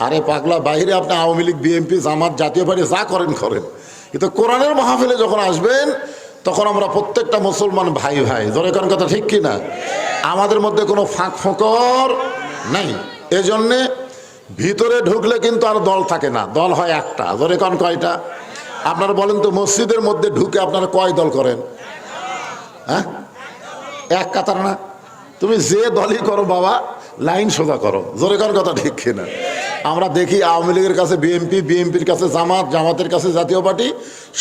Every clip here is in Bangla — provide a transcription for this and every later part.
আরে পাগলা, বাইরে আপনি আওয়ামী লীগ, বিএনপি, জামাত, জাতীয় পার্টি যা করেন করেন, কিন্তু কোরআনের মাহফিলে যখন আসবেন তখন আমরা প্রত্যেকটা মুসলমান ভাই ভাই। জোরে কোন কথা ঠিক কি না? আমাদের মধ্যে কোনো ফাঁক ফোকর নাই। এজন্যে ভিতরে ঢুকলে কিন্তু আর দল থাকে না, দল হয় একটা। জোরে কোন কয়টা? আপনারা বলেন তো, মসজিদের মধ্যে ঢুকে আপনারা কয় দল করেন? হ্যাঁ, এক কাতার না? তুমি যে দলই করো বাবা, লাইন সোজা করো। জোরে কোন কথা ঠিক কিনা? আমরা দেখি আওয়ামী লীগের কাছে বিএনপি, বিএনপির কাছে জামাত, জামাতের কাছে জাতীয় পার্টি,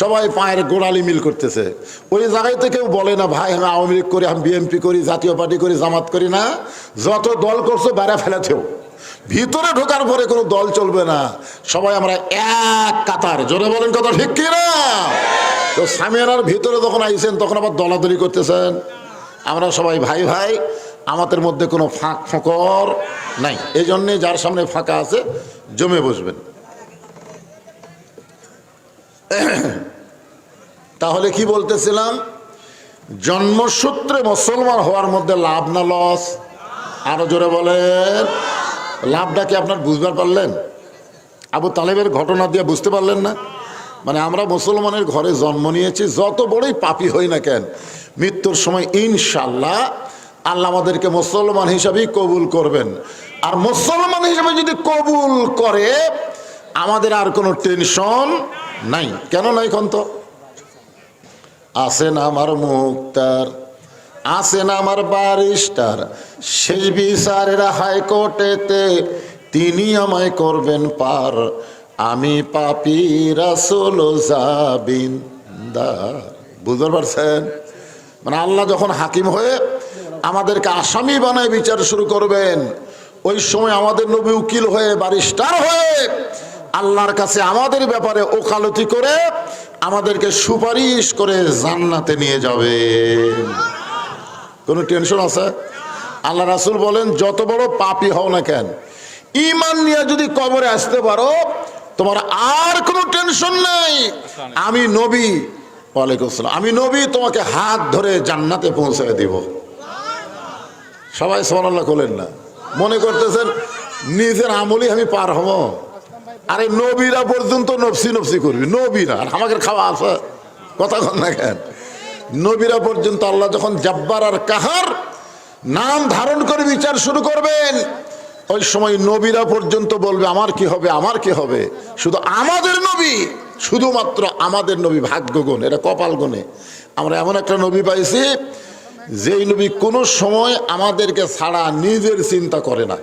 সবাই পায়ের গোড়ালি মিল করতেছে। ওই জায়গায় তো কেউ বলে না ভাই আমি আওয়ামী লীগ করি, আমি বিএনপি করি, জাতীয় পার্টি করি, জামাত করি না। যত দল করছো বেড়া ফেলেছেও, ভিতরে ঢোকার পরে কোনো দল চলবে না, সবাই আমরা এক কাতার। জোরে বলেন কথা ঠিক কিনা? তো সামিয়ানার ভিতরে যখন আইছেন তখন আবার দলাদলি করতেছেন। আমরা সবাই ভাই ভাই, আমাদের মধ্যে কোনো ফাঁক ফোকর নাই। এই জন্যে যার সামনে ফাঁকা আছে জমে বসবেন। তাহলে কি বলতেছিলাম? জন্মসূত্রে মুসলমান হওয়ার মধ্যে লাভ না লস? আরো জোরে বলেন। লাভটা কি আপনার বুঝতে পারলেন? আবু তালেবের ঘটনা দিয়ে বুঝতে পারলেন না? মানে আমরা মুসলমানের ঘরে জন্ম নিয়েছি, যত বড়ই পাপী হই না কেন, মৃত্যুর সময় ইনশাল্লাহ আল্লাহ আমাদেরকে মুসলমান হিসাবেই কবুল করবেন। আর মুসলমান হিসাবে যদি কবুল করে আমাদের আর কোনো টেনশন নাই। কেন নাই? কোন তো আছেন আমার মুক্তার, আছেন আমার ব্যারিস্টার, শেষ বিচারের হাইকোর্টেতে তিনি আমায় করবেন পার, আমি পাপী রাসূল জাবিনদার। বুঝতে পারছেন? মানে আল্লাহ যখন হাকিম হয়ে আমাদেরকে আসামি বানায় বিচার শুরু করবেন, ওই সময় আমাদের নবী উকিল হয়ে, ব্যারিস্টার হয়ে আল্লাহর কাছে আমাদের ব্যাপারে ওকালতি করে আমাদেরকে সুপারিশ করে জান্নাতে নিয়ে যাবে। কোনো টেনশন আছে? আল্লাহ রাসূল বলেন যত বড় পাপী হও না কেন, ঈমান নিয়ে যদি কবরে আসতে পারো তোমার আর কোনো টেনশন নাই। আমি নবী, ওয়ালাইকুম আসসালাম, আমি নবী তোমাকে হাত ধরে জান্নাতে পৌঁছে দিব। সবাই সুবহানাল্লাহ বলেন না? মনে করতেছেন নিজের আমলি আমি পার হব? আরে নবীরা পর্যন্ত নফসি নফসি করবি, নবীরা। আর আমাদের খাওয়া আছে? কথা কন না কেন? নবীরা পর্যন্ত আল্লাহ যখন জাব্বার আর কাহার নাম ধারণ করে বিচার শুরু করবেন, ওই সময় নবীরা পর্যন্ত বলবে আমার কি হবে, আমার কি হবে। শুধু আমাদের নবী, শুধুমাত্র আমাদের নবী ভাগ্য গুণ, এটা কপাল গুণে আমরা এমন একটা নবী পাইছি যেই নবী কোনো সময় আমাদেরকে ছাড়া নিজের চিন্তা করে না।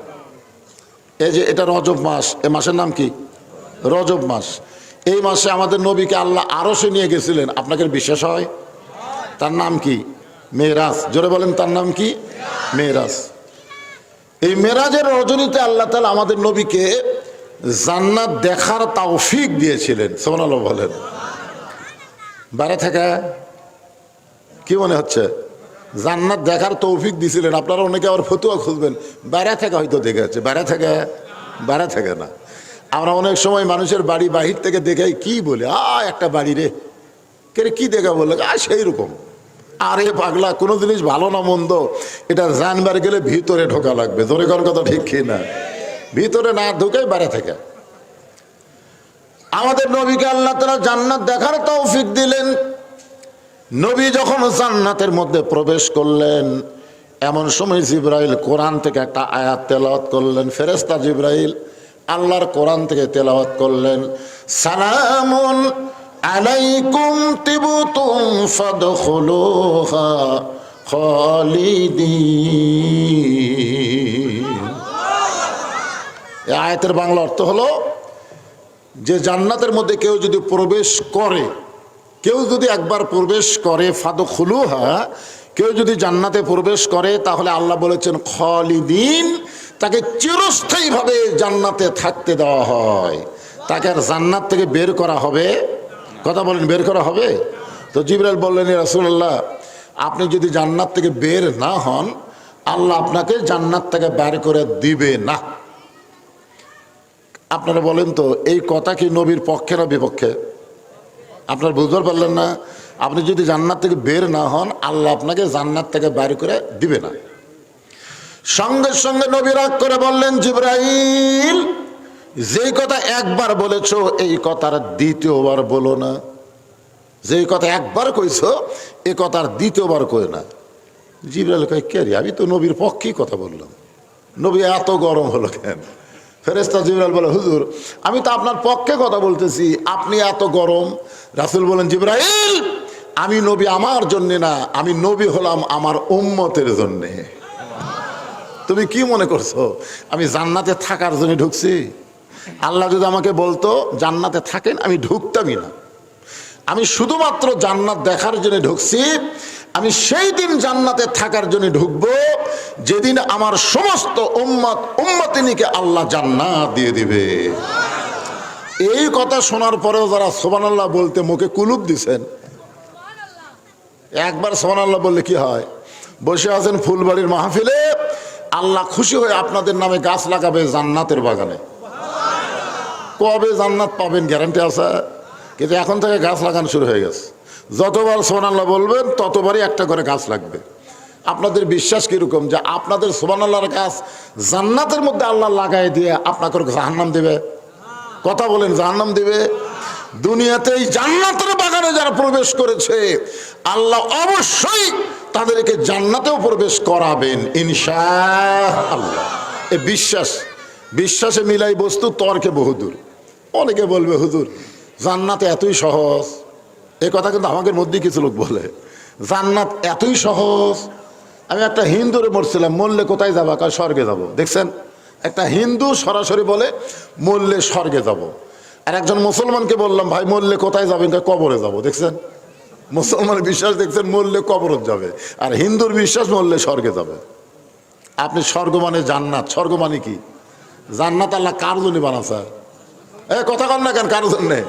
এই যে এটা রজব মাস, এ মাসের নাম কি? রজব মাস। এই মাসে আমাদের নবীকে আল্লাহ আরশে নিয়ে গেছিলেন, আপনাকে বিশ্বাস হয়? তার নাম কি? মেরাজ। জোরে বলেন, তার নাম কি? মেরাজ। এই মেরাজের রজনীতে আল্লাহ তাআলা আমাদের নবীকে জান্নাত দেখার তৌফিক দিয়েছিলেন। সুবহানাল্লাহ বলেন। বাইরে থেকে কি মনে হচ্ছে? জান্নাত দেখার তৌফিক দিয়েছিলেন। আপনারা অনেকে আবার ফতুয়া খুঁজবেন, বাইরে থেকে হয়তো দেখেছে, বাইরে থেকে, বাইরে থেকে না। আমরা অনেক সময় মানুষের বাড়ি বাহির থেকে দেখে কি বলে, একটা বাড়ি রে, কে কি দেখা বললে, সেই রকম। আরে পাগলা, কোনো জিনিস ভালো না মন্দ এটা জানবার গেলে ভিতরে ঢোকা লাগবে। জোরে কোন কথা ঠিক কি না? ভিতরে না ঢুকে বাইরে থেকে। আমাদের নবীকে আল্লাহ তাআলা জান্নাত দেখার তৌফিক দিলেন। নবী যখন জান্নাতের মধ্যে প্রবেশ করলেন, এমন সময় জিবরাইল কোরআন থেকে একটা আয়াত তেলাওয়াত করলেন। ফেরেশতা জিবরাইল আল্লাহর কোরআন থেকে তেলাওয়াত করলেন, সালামুন আলাইকুম তিবতুম ফাদখুলুহা খালিদিন। এই আয়াতের বাংলা অর্থ হলো যে জান্নাতের মধ্যে কেউ যদি প্রবেশ করে, কেউ যদি একবার প্রবেশ করে, ফাদখুলুহা, কেউ যদি জান্নাতে প্রবেশ করে তাহলে আল্লাহ বলেছেন খালিদিন, তাকে চিরস্থায়ীভাবে জান্নাতে থাকতে দেওয়া হয়, তাকে আর জান্নাত থেকে বের করা হবে? কথা বলেন, বের করা হবে? তো জিবরাইল বললেন, ইয়া রাসূলুল্লাহ, আপনি যদি জান্নাত থেকে বের না হন আল্লাহ আপনাকে জান্নাত থেকে বের করে দিবে না। আপনারা বলেন তো এই কথা কি নবীর পক্ষে না বিপক্ষে? আপনারা বুঝতে পারলেন না? আপনি যদি জান্নাত থেকে বের না হন আল্লাহ আপনাকে জান্নাত থেকে বের করে দিবে না। সঙ্গে সঙ্গে নবী রাগ করে বললেন, জিবরাইল যেই কথা একবার বলেছো এই কথার দ্বিতীয়বার বলো না, যেই কথা একবার কইছো এই কথার দ্বিতীয়বার কই না। জিবরাইল কয় কে রে, আমি তো নবীর পক্ষেই কথা বললাম, নবী এত গরম হলো কেন? ফেরেশতা জিবরাইল বলে হুজুর আমি তো আপনার পক্ষে কথা বলতেছি, আপনি এত গরম। রাসূল বলেন জিবরাইল আমি নবী আমার জন্য না, আমি নবী হলাম আমার উম্মতের জন্যে। তুমি কি মনে করছো আমি জান্নাতে থাকার জন্য ঢুকছি? আল্লাহ যদি আমাকে বলতো জান্নাতে থাকেন আমি ঢুকতামই না। আমি শুধুমাত্র জান্নাত দেখার জন্য ঢুকছি। আমি সেই দিন জান্নাতে থাকার জন্য ঢুকবো যেদিন আমার সমস্ত উম্মতিনীকে আল্লাহ জান্নাত দিয়ে দিবে। এই কথা শোনার পরেও যারা সুবহানাল্লাহ বলতে মুখে কুলুপ দিছেন, একবার সুবহানাল্লাহ বললে কি হয়? বসে আছেন ফুলবাড়ির মাহফিলে, আল্লাহ খুশি হয়ে আপনাদের নামে গাছ লাগাবে জান্নাতের বাগানে। কবে জান্নাত পাবেন গ্যারান্টি আছে? কিন্তু এখন থেকে গাছ লাগানো শুরু হয়ে গেছে। যতবার সুবহানাল্লাহ বলবেন ততবারই একটা করে গাছ লাগবে। আপনাদের বিশ্বাস কিরকম যে আপনাদের সুবহানাল্লাহর গাছ জান্নাতের মধ্যে আল্লাহ লাগাই দিয়ে আপনাকে জাহান্নাম দেবে? কথা বলেন, জাহান্নাম দেবে? দুনিয়াতেই জান্নাতের বাগানে যারা প্রবেশ করেছে আল্লাহ অবশ্যই তাদেরকে জান্নাতেও প্রবেশ করাবেন ইনশাআল্লাহ। এ বিশ্বাসে মিলাই বস্তু তর্কে বহুদূর। অনেকে বলবে হুজুর জান্নাত এতই সহজ। এ কথা কিন্তু আমাদের মধ্যেই কিছু লোক বলে জান্নাত এতই সহজ। আমি একটা হিন্দুরে মরছিলাম, মরলে কোথায় যাবা? কার স্বর্গে যাব। দেখছেন, একটা হিন্দু সরাসরি বলে মরলে স্বর্গে যাব। আর একজন মুসলমানকে বললাম ভাই মরলে কোথায় যাবেন? কবরে যাব। দেখছেন, মুসলমানের বিশ্বাস দেখছেন মরলে কবরে যাবে, আর হিন্দুর বিশ্বাস মরলে স্বর্গে যাবে। আপনি স্বর্গ মানে জান্নাত, স্বর্গ মানে কি? জান্নাত আল্লাহ কার জন্য বানাছে? কথা কন না কেন? কার জন্যে?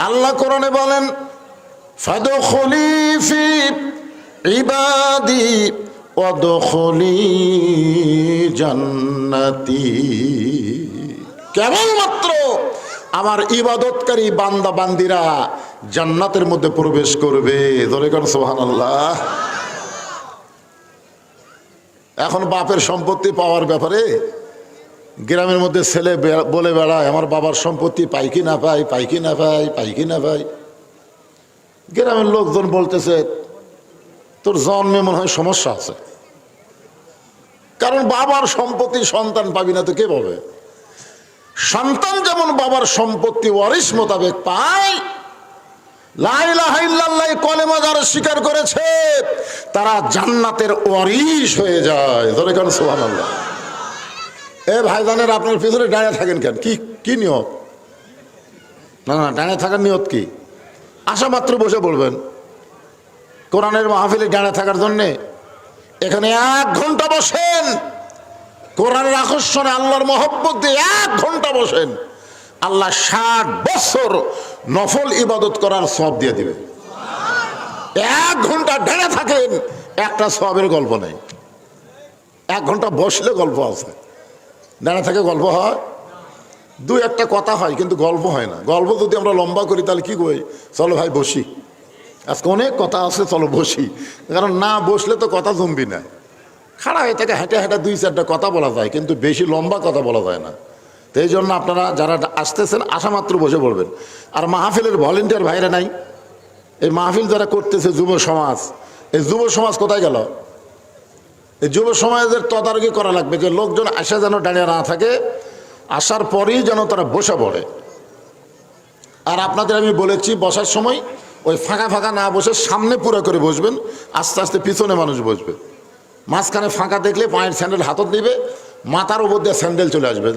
আল্লাহ কোরআনে বলেন ফাদখুলি ফি ইবাদি ওয়াদখুলি জান্নাতি। কেবলমাত্র আমার ইবাদতকারী বান্দা বান্দিরা জান্নাতের মধ্যে প্রবেশ করবে। ধরে কর সুবহানাল্লাহ। এখন বাপের সম্পত্তি পাওয়ার ব্যাপারে গ্রামের মধ্যে ছেলে বলে বেড়ায় আমার বাবার সম্পত্তি পাই কি না পাই, পাই কি না পাই, পাই কি না পাই। গ্রামের লোকজন বলতেছে তোর জন্মে মনে হয় সমস্যা আছে, কারণ বাবার সম্পত্তি সন্তান পাবি না তো কে পাবে? সন্তান যেমন বাবার সম্পত্তি ওয়ারিশ মোতাবেক পায়, লা ইলাহা ইল্লাল্লাহ কলেমা যারা স্বীকার করেছে তারা জান্নাতের ওয়ারিশ হয়ে যায়। ধরে কেন সুবহানাল্লাহ। এ ভাইজানের আপনার পিছনে দাঁড়িয়ে থাকেন কেন? কি নিয়ত? না দাঁড়িয়ে থাকার নিয়ত কি? আসা মাত্র বসে পড়বেন। কোরআনের মাহফিলে দাঁড়িয়ে থাকার জন্যে এখানে 1 ঘন্টা বসেন, কোরআনের আকর্ষণে আল্লাহর মহব্বত দিয়ে 1 ঘন্টা বসেন, আল্লাহ 60 বছর নফল ইবাদত করার সওয়াব দিয়ে দিবে। 1 ঘন্টা দাঁড়িয়ে থাকেন, একটা সওয়াবের গল্প নেই। 1 ঘন্টা বসলে গল্প আছে, দাঁড়িয়ে থাকে গল্প হয়? 2-1টা কথা হয় কিন্তু গল্প হয় না। গল্প যদি আমরা লম্বা করি তাহলে কি কই, চলো ভাই বসি, আজকে অনেক কথা আছে চলো বসি। কারণ না বসলে তো কথা জমবি না। খাড়া হয়ে থেকে হেঁটে হেঁটে 2-4টা কথা বলা যায় কিন্তু বেশি লম্বা কথা বলা যায় না। তো এই জন্য আপনারা যারা আসতেছেন আসা মাত্র বসে পড়বেন। আর মাহফিলের ভলেন্টিয়ার ভাইরা নাই, এই মাহফিল যারা করতেছে যুব সমাজ, এই যুব সমাজ কোথায় গেল? এই যুব সমাজের তদারকি করা লাগবে যে লোকজন আসা যেন দাঁড়িয়ে না থাকে, আসার পরেই যেন তারা বসে পড়ে। আর আপনাদের আমি বলেছি বসার সময় ওই ফাঁকা ফাঁকা না বসে সামনে পুরো করে বসবেন, আস্তে আস্তে পিছনে মানুষ বসবে। মাঝখানে ফাঁকা দেখলে পায়ের স্যান্ডেল হাতত দিবে, মাথার উপর দিয়ে স্যান্ডেল চলে আসবে।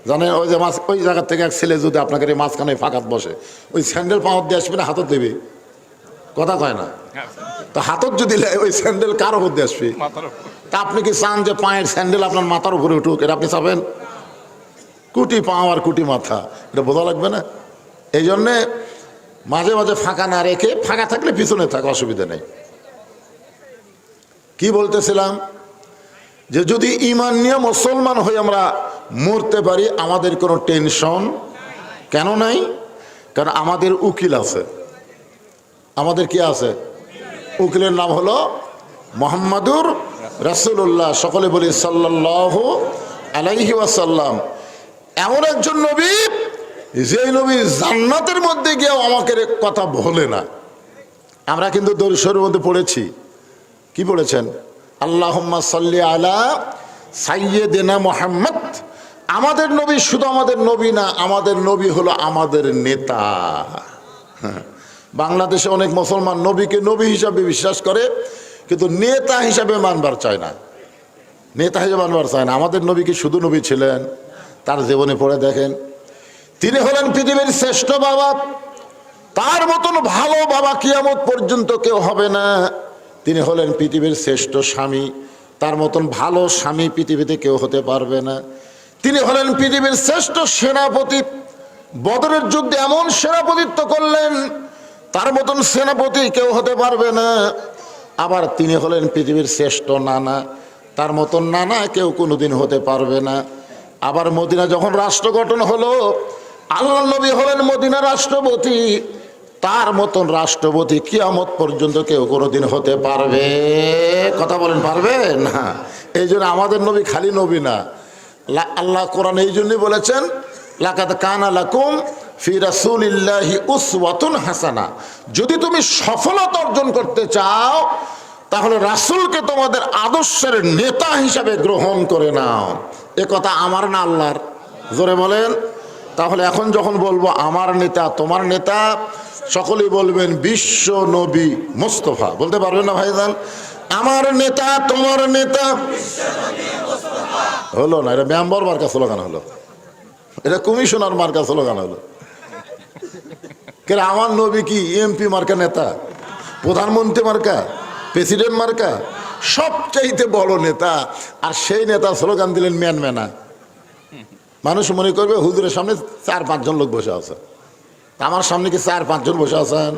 জানেন ওই যে ওই জায়গার থেকে এক ছেলে যদি আপনাকে মাঝখানে ফাঁকাত বসে ওই স্যান্ডেল পাওয়ার দিয়ে আসবে না হাতত দেবে, কথা কয় না? তো হাতত যদি ওই স্যান্ডেল কার উপর দিয়ে আসবে? তা আপনি কি চান যে পায়ের স্যান্ডেল আপনার মাথার উপরে উঠুক? এটা আপনি চাবেন? কুটি পাও আর কুটি মাথা, এটা বোঝা লাগবে না? এই জন্যে মাঝে মাঝে ফাঁকা না রেখে, ফাঁকা থাকলে পিছনে থাকা অসুবিধা নেই। কি বলতেছিলাম যে যদি ঈমান নিয়ে মুসলমান হয়ে আমরা মরতে পারি আমাদের কোনো টেনশন কেন নাই? কারণ আমাদের উকিল আছে। আমাদের কি আছে? উকিলের নাম হলো মুহাম্মাদুর রাসূলুল্লাহ। সকলে বলি সাল্লাল্লাহু আলাইহি ওয়াসাল্লাম। এমন একজন নবী যে নবী জান্নাতের মধ্যে গিয়েও আমাকে কথা বলে না। আমরা কিন্তু দরুদ শরীফের মধ্যে পড়েছি, কি পড়েছেন? আল্লাহুম্মা সাল্লি আলা সাইয়্যিদিনা মুহাম্মদ। আমাদের নবী শুধু আমাদের নবী না, আমাদের নবী হলো আমাদের নেতা। বাংলাদেশে অনেক মুসলমান নবীকে নবী হিসাবে বিশ্বাস করে, কিন্তু নেতা হিসাবে মানবার চায় না, নেতা হিসাবে মানবার চায় না। আমাদের নবী কি শুধু নবী ছিলেন? তার জীবনে পড়ে দেখেন, তিনি হলেন পৃথিবীর শ্রেষ্ঠ বাবা। তার মতন ভালো বাবা কিয়ামত পর্যন্ত কেউ হবে না। তিনি হলেন পৃথিবীর শ্রেষ্ঠ স্বামী, তার মতন ভালো স্বামী পৃথিবীতে কেউ হতে পারবে না। তিনি হলেন পৃথিবীর শ্রেষ্ঠ সেনাপতি, বদরের যুদ্ধে এমন সেনাপতিত্ব করলেন, তার মতন সেনাপতি কেউ হতে পারবে না। আবার তিনি হলেন পৃথিবীর শ্রেষ্ঠ নানা, তার মতন নানা কেউ কোনোদিন হতে পারবে না। আবার মদিনা যখন রাষ্ট্র গঠন হলো, আল্লাহ নবী হলেন মদিনা রাষ্ট্রপতি, তার মতন রাষ্ট্রপতি কিয়ামত পর্যন্ত কেউ কোনোদিন হতে পারবে? কথা বলেন, পারবে না। এই জন্য আমাদের নবী খালি নবী না, আল্লাহ কোরআন এই জন্যই বলেছেন, লাকাদ কানা লাকুম ফি রাসূলিল্লাহি উসওয়াতুন হাসানা। যদি তুমি সফলতা অর্জন করতে চাও, তাহলে রাসূলকে তোমাদের আদর্শের নেতা হিসাবে গ্রহণ করে নাও। এ কথা আমার না আল্লাহর? জোরে বলেন। তাহলে এখন যখন বলবো আমার নেতা তোমার নেতা, সকলেই বলবেন বিশ্ব নবী মুস্তাফা। বলতে পারবেন না ভাইজান? আমার নেতা তোমার নেতা হলো না, এটা মেম্বার মার্কা স্লোগান হলো, এটা কমিশনার মার্কা স্লোগান হলো। আমার নবী কি এমপি মার্কা নেতা, প্রধানমন্ত্রী মার্কা, প্রেসিডেন্ট মার্কা? সবচাইতে বড় নেতা, আর সেই নেতা স্লোগান দিলেন ম্যান ম্যানা। মানুষ মনে করবে হুজুরের সামনে 4-5 জন লোক বসে আছে, আমার সামনে কি 4-5 জন বসে আছেন?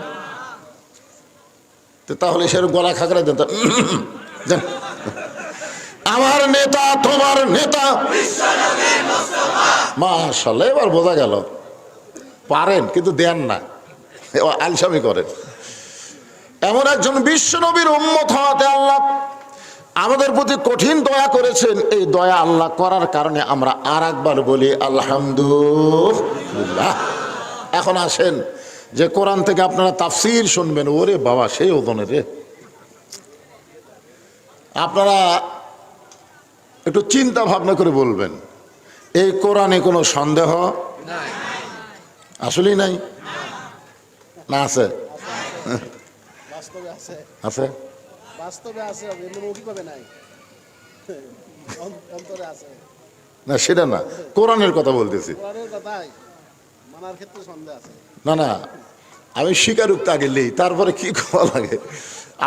তাহলে সেরকম গলা খাকড়া দেন, আমার নেতা তোমার নেতা। মাশাআল্লাহ, এবার বোঝা গেল পারেন, কিন্তু দেন না, আলসামি করেন। এমন একজন বিশ্ব নবীর উম্মত হওয়াতে আল্লাহ আমাদের প্রতি কঠিন দয়া করেছেন। এই দয়া আল্লাহ করার কারণে আমরা আর একবার বলি আলহামদুলিল্লাহ। এখন আসেন যে কোরআন থেকে আপনারা তাফসীর শুনবেন, ওরে বাবা সেই ওজনের রে। আপনারা একটু চিন্তা ভাবনা করে বলবেন, এই কোরআনে কোনো সন্দেহ আসলেই নাই না? আছে, আছে, না সেটা না, কোরআনের কথা বলতেছি। না না, আমি স্বীকারোক্তি আগে নেই, তারপরে কি করা লাগে।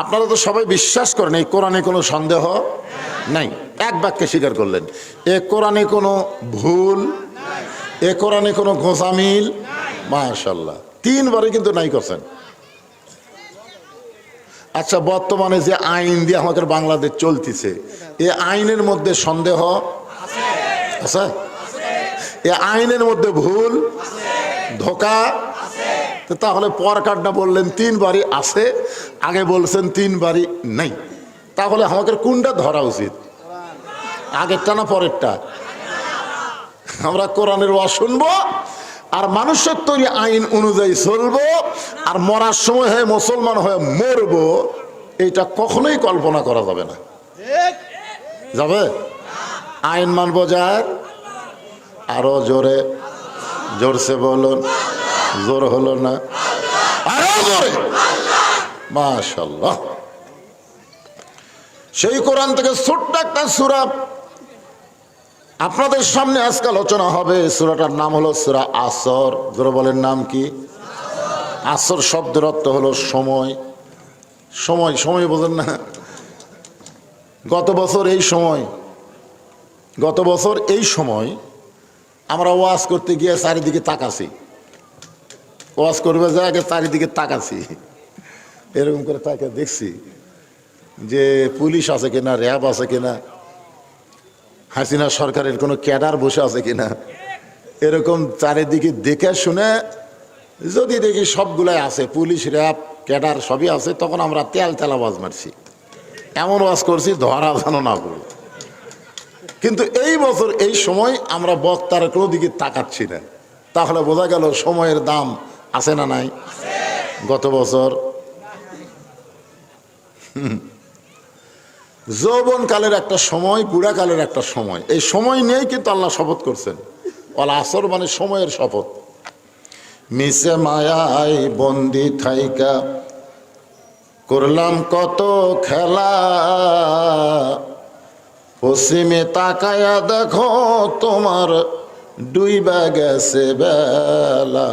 আপনারা তো সবাই বিশ্বাস করেন এই কোরআনে কোনো সন্দেহ নাই, এক বাক্যে স্বীকার করলেন। এ কোরআনে কোনো ভুল, এ কোরআনে কোনো গোঁজামিল, মাশাআল্লাহ 3বারে কিন্তু নাই করছেন। আচ্ছা, বর্তমানে যে আইন দিয়ে আমাদের বাংলাদেশ চলতেছে, এ আইনের মধ্যে সন্দেহ আছে? এ আইনের মধ্যে ভুল, ধোঁকা? তাহলে পর কাটনা বললেন 3বারই আছে, আগে বলছেন 3বারই নাই। তাহলে আমাদের কোনটা ধরা উচিত, আগেরটা না পরেরটা? আমরা কোরআনের ওয়াজ শুনবো আর মানুষের তৈরি আইন অনুযায়ী চলবো, আর মরার সময় হয়ে মুসলমান হয়ে মরবো, এইটা কখনোই কল্পনা করা যাবে না। যাবে? আইন মানবো যার, আরো জোরে, জোরসে বলুন, জোর হলো না, আরো জোরে, মাশাআল্লাহ। সেই কোরআন থেকে ছোট্ট একটা সূরা আপনাদের সামনে আজকে আলোচনা হবে। সূরাটার নাম হলো সূরা আসর। জোরে বলেন, নাম কি? আসর শব্দের অর্থ হলো সময়। সময়, সময় বোঝেন না? গত বছর এই সময় আমরা ওয়াজ করতে গিয়ে চারিদিকে তাকাছি, ওয়াজ করবে যা আগে চারিদিকে তাকাছি, এরকম করে তাকে দেখছি যে পুলিশ আছে কিনা, র্যাব আছে কিনা, হাসিনা সরকারের কোনো ক্যাডার বসে আছে কিনা, এরকম চারিদিকে দেখে শুনে যদি দেখি সবগুলাই আছে, পুলিশ র্যাব ক্যাডার সবই আছে, তখন আমরা তেল তেলা আওয়াজ মারছি, এমন ওয়াজ করছি ধরা যেন না করবো। কিন্তু এই বছর এই সময় আমরা বক্তার কোনো দিকে তাকাচ্ছি না, তাহলে বোঝা গেল সময়ের দাম আছে না নাই? গত বছর যৌবনকালের একটা সময়, বুড়াকালের একটা সময়, এই সময় নিয়েই কিন্তু আল্লাহ শপথ করছেন। ওয়াল আসর মানে সময়ের শপথ। মিশে মায়ায় বন্দি থাইকা করলাম কত খেলা, পশ্চিমে তাকায়া দেখো তোমার ডুইবা গেছে বেলা,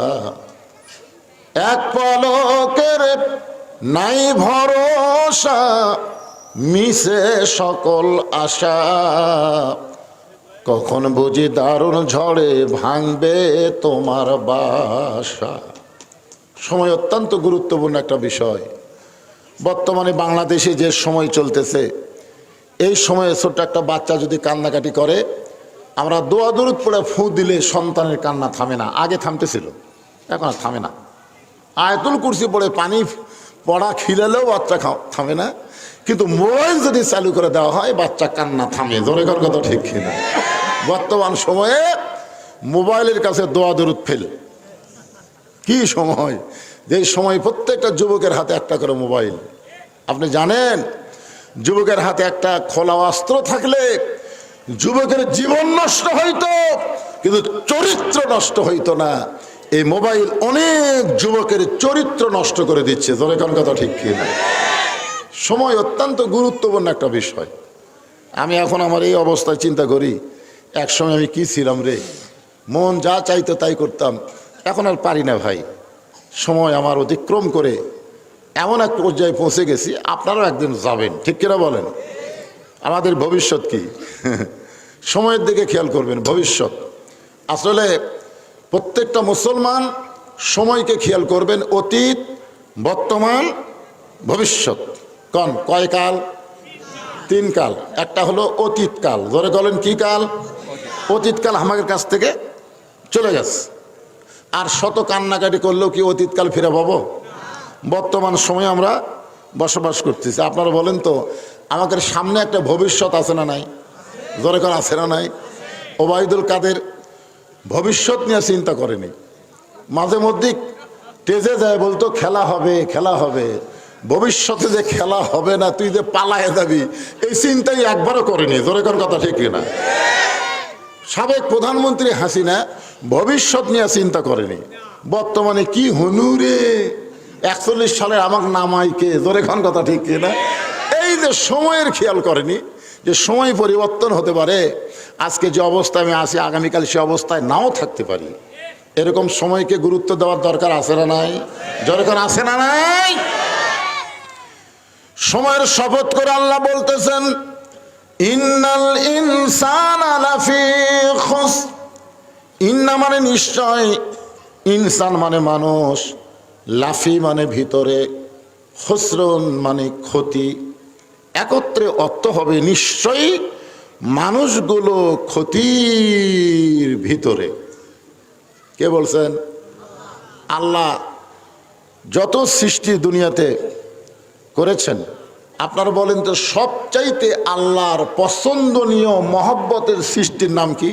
এক পলকের নাই ভরসা, মিশে সকল আশা, কখন বুঝি দারুণ ঝড়ে ভাঙবে তোমার বাসা। সময় অত্যন্ত গুরুত্বপূর্ণ একটা বিষয়। বর্তমানে বাংলাদেশে যে সময় চলতেছে, এই সময়ে ছোট্ট একটা বাচ্চা যদি কান্নাকাটি করে, আমরা দোয়া দরুদ পড়ে ফু দিলে সন্তানের কান্না থামে না। আগে থামতেছিল, এখন আর থামে না। আয়াতুল কুরসি পড়ে পানি পড়া খিলালেও বাচ্চা থামে না, কিন্তু মোবাইল যদি চালু করে দেওয়া হয় বাচ্চা কান্না থামে। জোরে কর কথা ঠিক কিনা? বর্তমান সময়ে মোবাইলের কাছে দোয়া দরুদ ফেল। কি সময়, যে সময় প্রত্যেকটা যুবকের হাতে একটা করে মোবাইল। আপনি জানেন, যুবকের হাতে একটা খোলা অস্ত্র থাকলে যুবকের জীবন নষ্ট হইতো, কিন্তু চরিত্র নষ্ট হইতো না। এই মোবাইল অনেক যুবকের চরিত্র নষ্ট করে দিচ্ছে। জোরে কোন কথা ঠিক কিনা? সময় অত্যন্ত গুরুত্বপূর্ণ একটা বিষয়। আমি এখন আমার এই অবস্থায় চিন্তা করি, এক সময় আমি কি ছিলাম রে, মন যা চাইতো তাই করতাম। এখন আর পারি না ভাই, সময় আমার অতিক্রম করে এমন এক পর্যায়ে পৌঁছে গেছি, আপনারাও একদিন যাবেন, ঠিক কিনা বলেন? আমাদের ভবিষ্যৎ কি? সময়ের দিকে খেয়াল করবেন। ভবিষ্যৎ আসলে প্রত্যেকটা মুসলমান সময়কে খেয়াল করবেন, অতীত, বর্তমান, ভবিষ্যৎ। কয় কাল? 3 কাল। একটা হলো অতীতকাল। ধরে বলেন কি কাল? অতীতকাল আমাদের কাছ থেকে চলে গেছে, আর শত কান্নাকাটি করলেও কি অতীতকাল ফিরে পাবো? বর্তমান সময়ে আমরা বসবাস করতেছি। আপনারা বলেন তো, আমাদের সামনে একটা ভবিষ্যৎ আছে না নাই? জোরে কোন আছে না নাই? ওবায়দুল কাদের ভবিষ্যৎ নিয়ে চিন্তা করেনি। মাঝে মধ্যে তেজে যায়, বলতো খেলা হবে, খেলা হবে। ভবিষ্যতে যে খেলা হবে না, তুই যে পালায় যাবি, এই চিন্তাই একবারও করেনি। জোরে কোন কথা ঠিক কিনা? সাবেক প্রধানমন্ত্রী হাসিনা ভবিষ্যৎ নিয়ে চিন্তা করেনি। বর্তমানে কি হনুরে 41 সালে আমার নামাই কে? জোরে কোন কথা ঠিক কিনা? এই যে সময়ের খেয়াল করেনি, যে সময় পরিবর্তন হতে পারে। আজকে যে অবস্থায় আমি আছি, আগামীকাল সে অবস্থায় নাও থাকতে পারি। এরকম সময়কে গুরুত্ব দেওয়ার দরকার আছে না নাই? যখন আছে না নাই? সময়ের শপথ করে আল্লাহ বলতেছেন, ইন্নাল ইনসানা লাফি খুসর। ইন্না মানে নিশ্চয়, ইনসান মানে মানুষ, লাফি মানে ভিতরে, খুসরুন মানে ক্ষতি। একত্রে অর্থ হবে নিশ্চয়ই মানুষগুলো ক্ষতির ভিতরে। কে বলছেন? আল্লাহ যত সৃষ্টি দুনিয়াতে করেছেন, আপনারা বলেন তো সবচাইতে আল্লাহর পছন্দনীয় মহব্বতের সৃষ্টির নাম কি?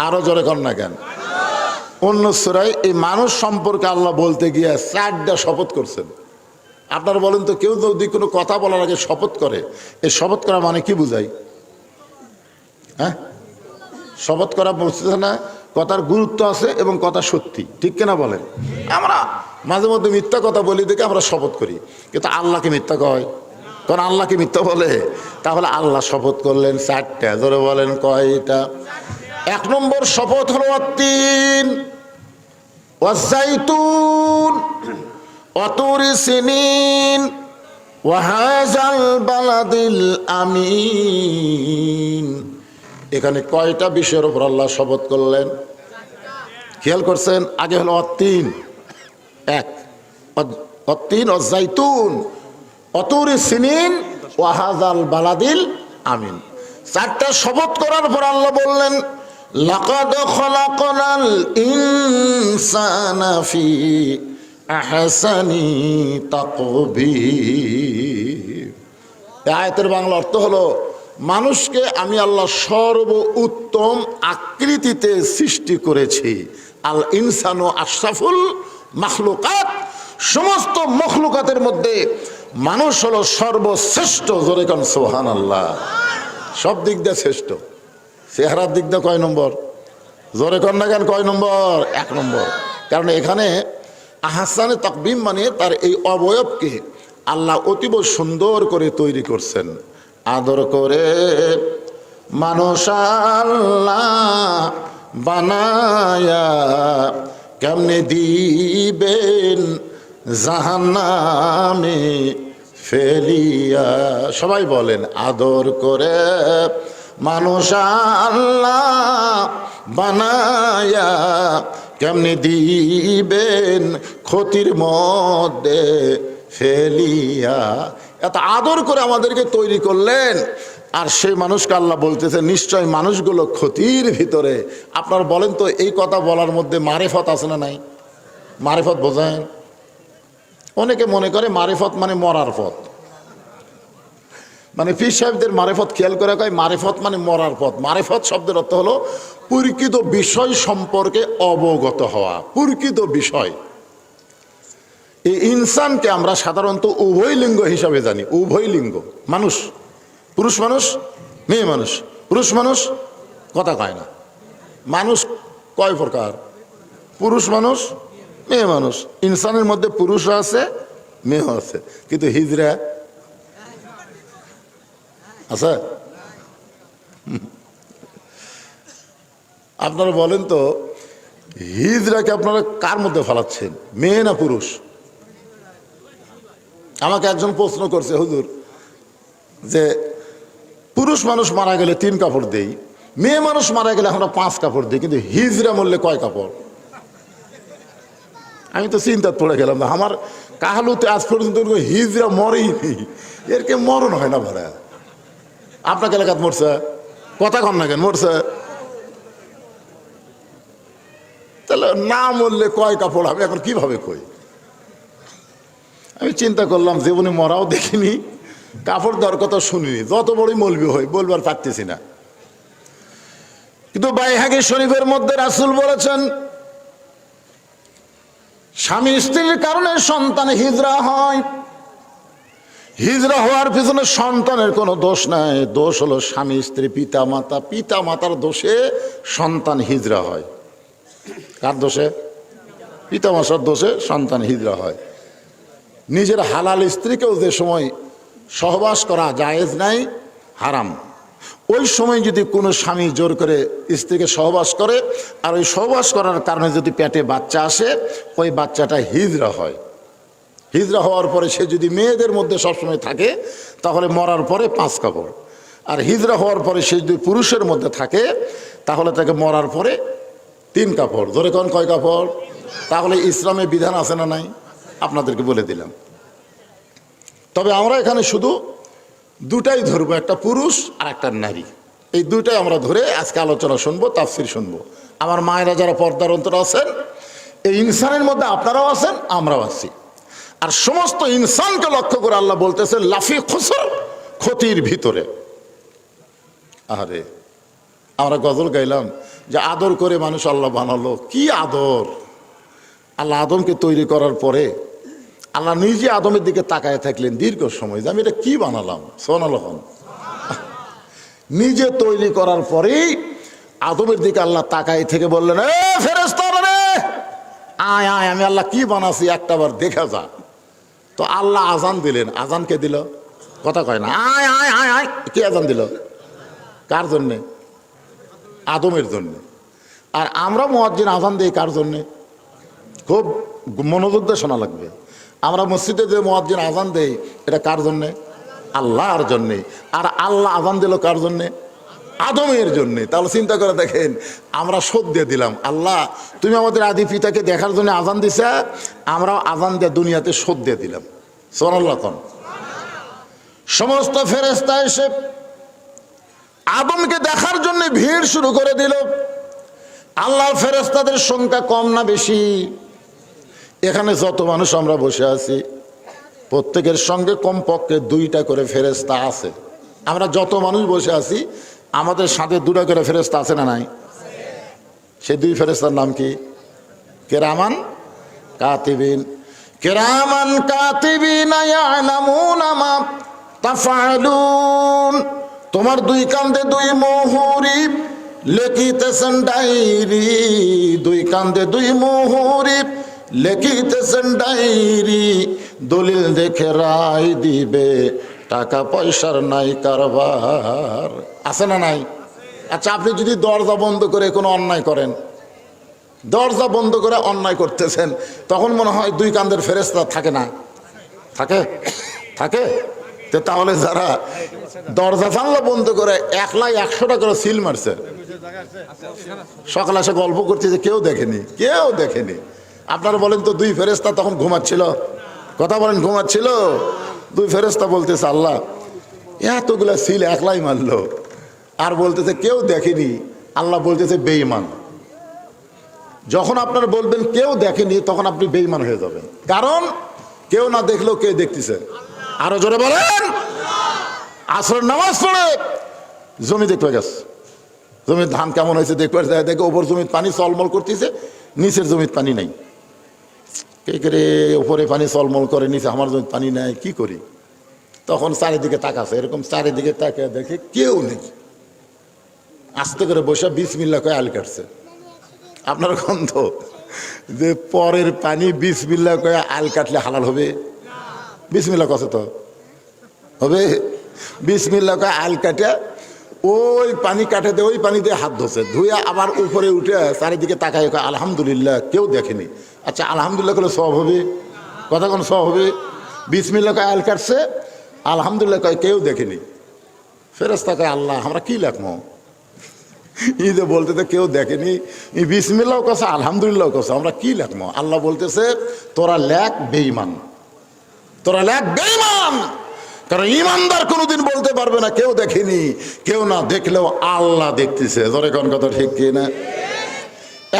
আরো জোরে কর না কেন? অন্য সূরায় এই মানুষ সম্পর্কে আল্লাহ বলতে গিয়ে 4টা শপথ করছেন। আপনারা বলেন তো, কেউ যদি কোনো কথা বলার আগে শপথ করে, এই শপথ করা মানে কি বুঝায়? হ্যাঁ, শপথ করা বুঝতেছে না? কথার গুরুত্ব আছে এবং কথা সত্যি, ঠিক কিনা বলেন? আমরা মাঝে মধ্যে মিথ্যা কথা বলি দেখে আমরা শপথ করি, কিন্তু আল্লাহকে মিথ্যা কয়? কারণ আল্লাহকে মিথ্যা বলে? তাহলে আল্লাহ শপথ করলেন 4টা। ধরে বলেন কয়টা? 1 নম্বর শপথ হলো তিন, ওয়াজাইতুন ওয়াতুরি সিনিন ওয়াহাজাল বালাদিল আমিন। এখানে কয়টা বিষয়ের উপর আল্লাহ শপথ করলেন? খেয়াল করছেন? আগে হলো অতীন, 1, অতীন ওয়াজাইতুন ওয়াতুরি সিনিন ওয়াহাজাল বালাদিল আমিন। 4টা শপথ করার পর আল্লাহ বললেন, লাকাদ খলাকনাল ইনসানা ফি আহসানি তাকবীর। এই আয়াতের বাংলা অর্থ হলো, মানুষকে আমি আল্লাহ সর্ব উত্তম আকৃতিতে সৃষ্টি করেছি। আল ইনসানু আশরাফুল মাখলুকাত, সমস্ত মখলুকাতের মধ্যে মানুষ হলো সর্বশ্রেষ্ঠ। জোরে কান সুবহানাল্লাহ। সব দিক দিয়ে শ্রেষ্ঠ। চেহারার দিক দিয়ে কয় নম্বর? জোরে কন না কেন, কয় নম্বর? 1 নম্বর। কারণ এখানে আহসানে তাকবিম মানে তার এই অবয়বকে আল্লাহ অতীব সুন্দর করে তৈরি করছেন। আদর করে মানুষ আল্লাহ বানায়া কেমনে দিবেন জাহান্নামে ফেলিয়া। সবাই বলেন, আদর করে মানুষ আল্লাহ বানায়া কেমনে দিবেন ক্ষতির মধ্যে ফেলিয়া। এত আদর করে আমাদেরকে তৈরি করলেন, আর সেই মানুষকে আল্লাহ বলতেছে নিশ্চয় মানুষগুলো ক্ষতির ভিতরে। আপনারা বলেন তো, এই কথা বলার মধ্যে মারেফত আছে না নাই? মারেফত বোঝেন? অনেকে মনে করে মারেফত মানে মরার পথ। মানে পীর সাহেবদের মারেফত খেয়াল করে কয় মারেফত মানে মরার পথ। মারেফত শব্দের অর্থ হলো প্রকৃত বিষয় সম্পর্কে অবগত হওয়া, প্রকৃত বিষয়। এই ইনসানকে আমরা সাধারণত উভয় লিঙ্গ হিসাবে জানি। উভয় লিঙ্গ মানুষ, পুরুষ মানুষ, মেয়ে মানুষ। পুরুষ মানুষ কথা কয় না। মানুষ কয় প্রকার? পুরুষ মানুষ, মেয়ে মানুষ। ইনসানের মধ্যে পুরুষও আছে, মেয়েও আছে, কিন্তু হিজড়া আচ্ছা। আপনারা বলেন তো, হিজড়াকে আপনারা কার মধ্যে ফেলাচ্ছেন, মেয়ে না পুরুষ? আমাকে একজন প্রশ্ন করছে, হুজুর যে পুরুষ মানুষ মারা গেলে 3 কাপড় দেই, মেয়ে মানুষ মারা গেলে আমরা 5 কাপড় দিই, কিন্তু হিজড়া মরলে কয় কাপড়? আমি তো চিন্তা পড়ে গেলাম। না, আমার কাহালুতে আজ পর্যন্ত হিজড়া মরেই নেই, এর কে মরণ হয় না ভাড়া। আপনাকে এলাকাত মরছে, কথা কন না কেন, মরছে? তাহলে না মরলে কয় কাপড় হবে, এখন কিভাবে কই? আমি চিন্তা করলাম, জীবনে মরাও দেখিনি, কাপড় দেওয়ার কথা শুনিনি, যত বড়ই মৌলবি হই বলবার পারতেছি না। কিন্তু বাইহাকী শরীফের মধ্যে রাসূল বলেছেন, স্বামী স্ত্রীর কারণে সন্তান হিজড়া হয়। হিজড়া হওয়ার পিছনে সন্তানের কোনো দোষ নাই, দোষ হলো স্বামী স্ত্রী, পিতা মাতা। পিতা মাতার দোষে সন্তান হিজড়া হয়। কার দোষে? পিতা মাতার দোষে সন্তান হিজড়া হয়। নিজের হালাল স্ত্রীকেও যে সময় সহবাস করা জায়েজ নাই, হারাম, ওই সময় যদি কোনো স্বামী জোর করে স্ত্রীকে সহবাস করে, আর ওই সহবাস করার কারণে যদি পেটে বাচ্চা আসে, ওই বাচ্চাটা হিজড়া হয়। হিজড়া হওয়ার পরে সে যদি মেয়েদের মধ্যে সবসময় থাকে, তাহলে মরার পরে 5 কাপড়। আর হিজড়া হওয়ার পরে সে যদি পুরুষের মধ্যে থাকে, তাহলে তাকে মরার পরে 3 কাপড়। ধরে কোন কয় কাপড়? তাহলে ইসলামে বিধান আছে না নাই? আপনাদেরকে বলে দিলাম। তবে আমরা এখানে শুধু দুটাই ধরবো, একটা পুরুষ আর একটা নারী। এই দুটাই আমরা ধরে আজকে আলোচনা শুনবো, তাফসীর শুনবো। আমার মায়েরা যারা পর্দার অন্তর আছেন, এই ইনসানের মধ্যে আপনারাও আছেন, আমরাও আছি। আর সমস্ত ইনসানকে লক্ষ্য করে আল্লাহ বলতেছে লাফি খুসর, ক্ষতির ভিতরে। আরে আমরা গজল গাইলাম যে আদর করে মানুষ আল্লাহ বানালো। কি আদর! আল্লাহ আদমকে তৈরি করার পরে আল্লাহ নিজে আদমের দিকে তাকায় থাকলেন দীর্ঘ সময়, যে আমি এটা কি বানালাম। সুবহানাল্লাহ। নিজে তৈরি করার পরেই আদমের দিকে আল্লাহ তাকায় থেকে বললেন, এ ফেরেশতারা রে, আয় আয়, আমি আল্লাহ কি বানাচ্ছি একটাবার দেখা যা। তো আল্লাহ আজান দিলেন। আজান কে দিল? কথা কয় না। আয় আয় আয় আয়, কে আজান দিল? কার জন্যে? আদমের জন্যে। আর আমরা মুয়াজ্জিন আজান দিই কার জন্যে? খুব মনোযোগ দিয়ে শোনা লাগবে। আমরা মসজিদে যে মুয়াজ্জিন আজান দেই, এটা কার জন্যে? আল্লাহর জন্যে। আর আল্লাহ আজান দিল কার জন্যে? আদমের জন্যে। তাহলে চিন্তা করে দেখেন, আমরা শোধ দিয়ে দিলাম, আল্লাহ তুমি আমাদের আদি পিতাকে দেখার জন্য আজান দিছে, আমরাও আজান দিয়ে দুনিয়াতে শোধ দিয়ে দিলাম। সুবহানাল্লাহ। সমস্ত ফেরেশতা এসে আদমকে দেখার জন্য ভিড় শুরু করে দিল। আল্লাহর ফেরেশতাদের সংখ্যা কম না বেশি? এখানে যত মানুষ আমরা বসে আছি, প্রত্যেকের সঙ্গে কমপক্ষে 2টা করে ফেরেশতা আছে। আমরা যত মানুষ বসে আছি আমাদের সাথে দুটো করে ফেরেশতা আছে না নাই? সেই দুই ফেরেশতার নাম কি? কিরামান কাতিবিন। কিরামান কাতিবিন ইয়ালামুনা মা তাফআলুন। তোমার দুই কান্দে দুই মুহুরি লিখিতেছেন ডায়েরি, দুই কান্দে দুই মুহুরি লিখিতেছেন ডায়েরি, দলিল দেখে রায় দিবে, টাকা পয়সার নাই কারবার। আছে না নাই? আচ্ছা, আপনি যদি দরজা বন্ধ করে কোনো অন্যায় করেন, দরজা বন্ধ করে অন্যায় করতেছেন, তখন মনে হয় দুই কান্দের ফেরেশতা থাকে না? থাকে থাকে। তো তাহলে যারা দরজা জানলা বন্ধ করে 1,00,000 100টা করে সিল মারছে, সকালে এসে গল্প করছে যে কেউ দেখেনি, কেউ দেখেনি। আপনারা বলেন তো, দুই ফেরেশতা তখন ঘুমাচ্ছিল? কথা বলেন, ঘুমাচ্ছিল? দুই ফেরেশতা বলতেছে, আল্লাহ এতগুলা সিল একলাই মারলো, আর বলতেছে কেউ দেখেনি। আল্লাহ বলতেছে বেঈমান। যখন আপনারা বলবেন কেউ দেখেনি, তখন আপনি বেঈমান হয়ে যাবেন, কারণ কেউ না দেখলেও কে দেখতেছে? আরো জোরে বলেন। আসরের নামাজ পড়ে জমি দেখতে গেছে, জমির ধান কেমন হয়েছে দেখতে, দেখে ওপর জমির পানি চলমল করতেছে, নিচের জমির পানি নাই। কে করে উপরে পানি চলমল করে, নিচে আমার জমির পানি নাই, কি করি? তখন চারিদিকে তাকাছে, এরকম চারিদিকে তাকে দেখে কেউ নেই। আস্তে করে বসে বিসমিল্লাহ কয়ে আল কাটছে। আপনার গন্ধ যে পরের পানি বিসমিল্লাহ কয়ে আল কাটলে হালাল হবে? বিসমিল্লাহ কছে তো হবে? বিসমিল্লাহ কয়ে আল কাটে ওই পানি কাটে দিয়ে ওই পানি দিয়ে হাত ধোছে, ধুয়ে আবার উপরে উঠে চারিদিকে তাকায় আলহামদুলিল্লাহ, কেউ দেখেনি। আচ্ছা, আলহামদুলিল্লাহ করলে সব হবে? কথা কোন সব হবে? বিসমিল্লাহ কয়ে আল কাটছে, আলহামদুলিল্লাহ কয় কেউ দেখেনি। ফেরেশতা কয় আল্লাহ আমরা কি লেখবো? ঈদে বলতেছে কেউ দেখেনি, বিসমিল্লাহ কছে আলহামদুলিল্লাহ কছে, আমরা কি লেখবো? আল্লাহ বলতেছে তোরা লেখ বেঈমান, তোরা লেখ বেঈমান। কারণ ইমানদার কোনোদিন বলতে পারবে না কেউ দেখেনি, কেউ না দেখলেও আল্লাহ দেখতেছে। ধরে কোন কথা ঠিক কি না?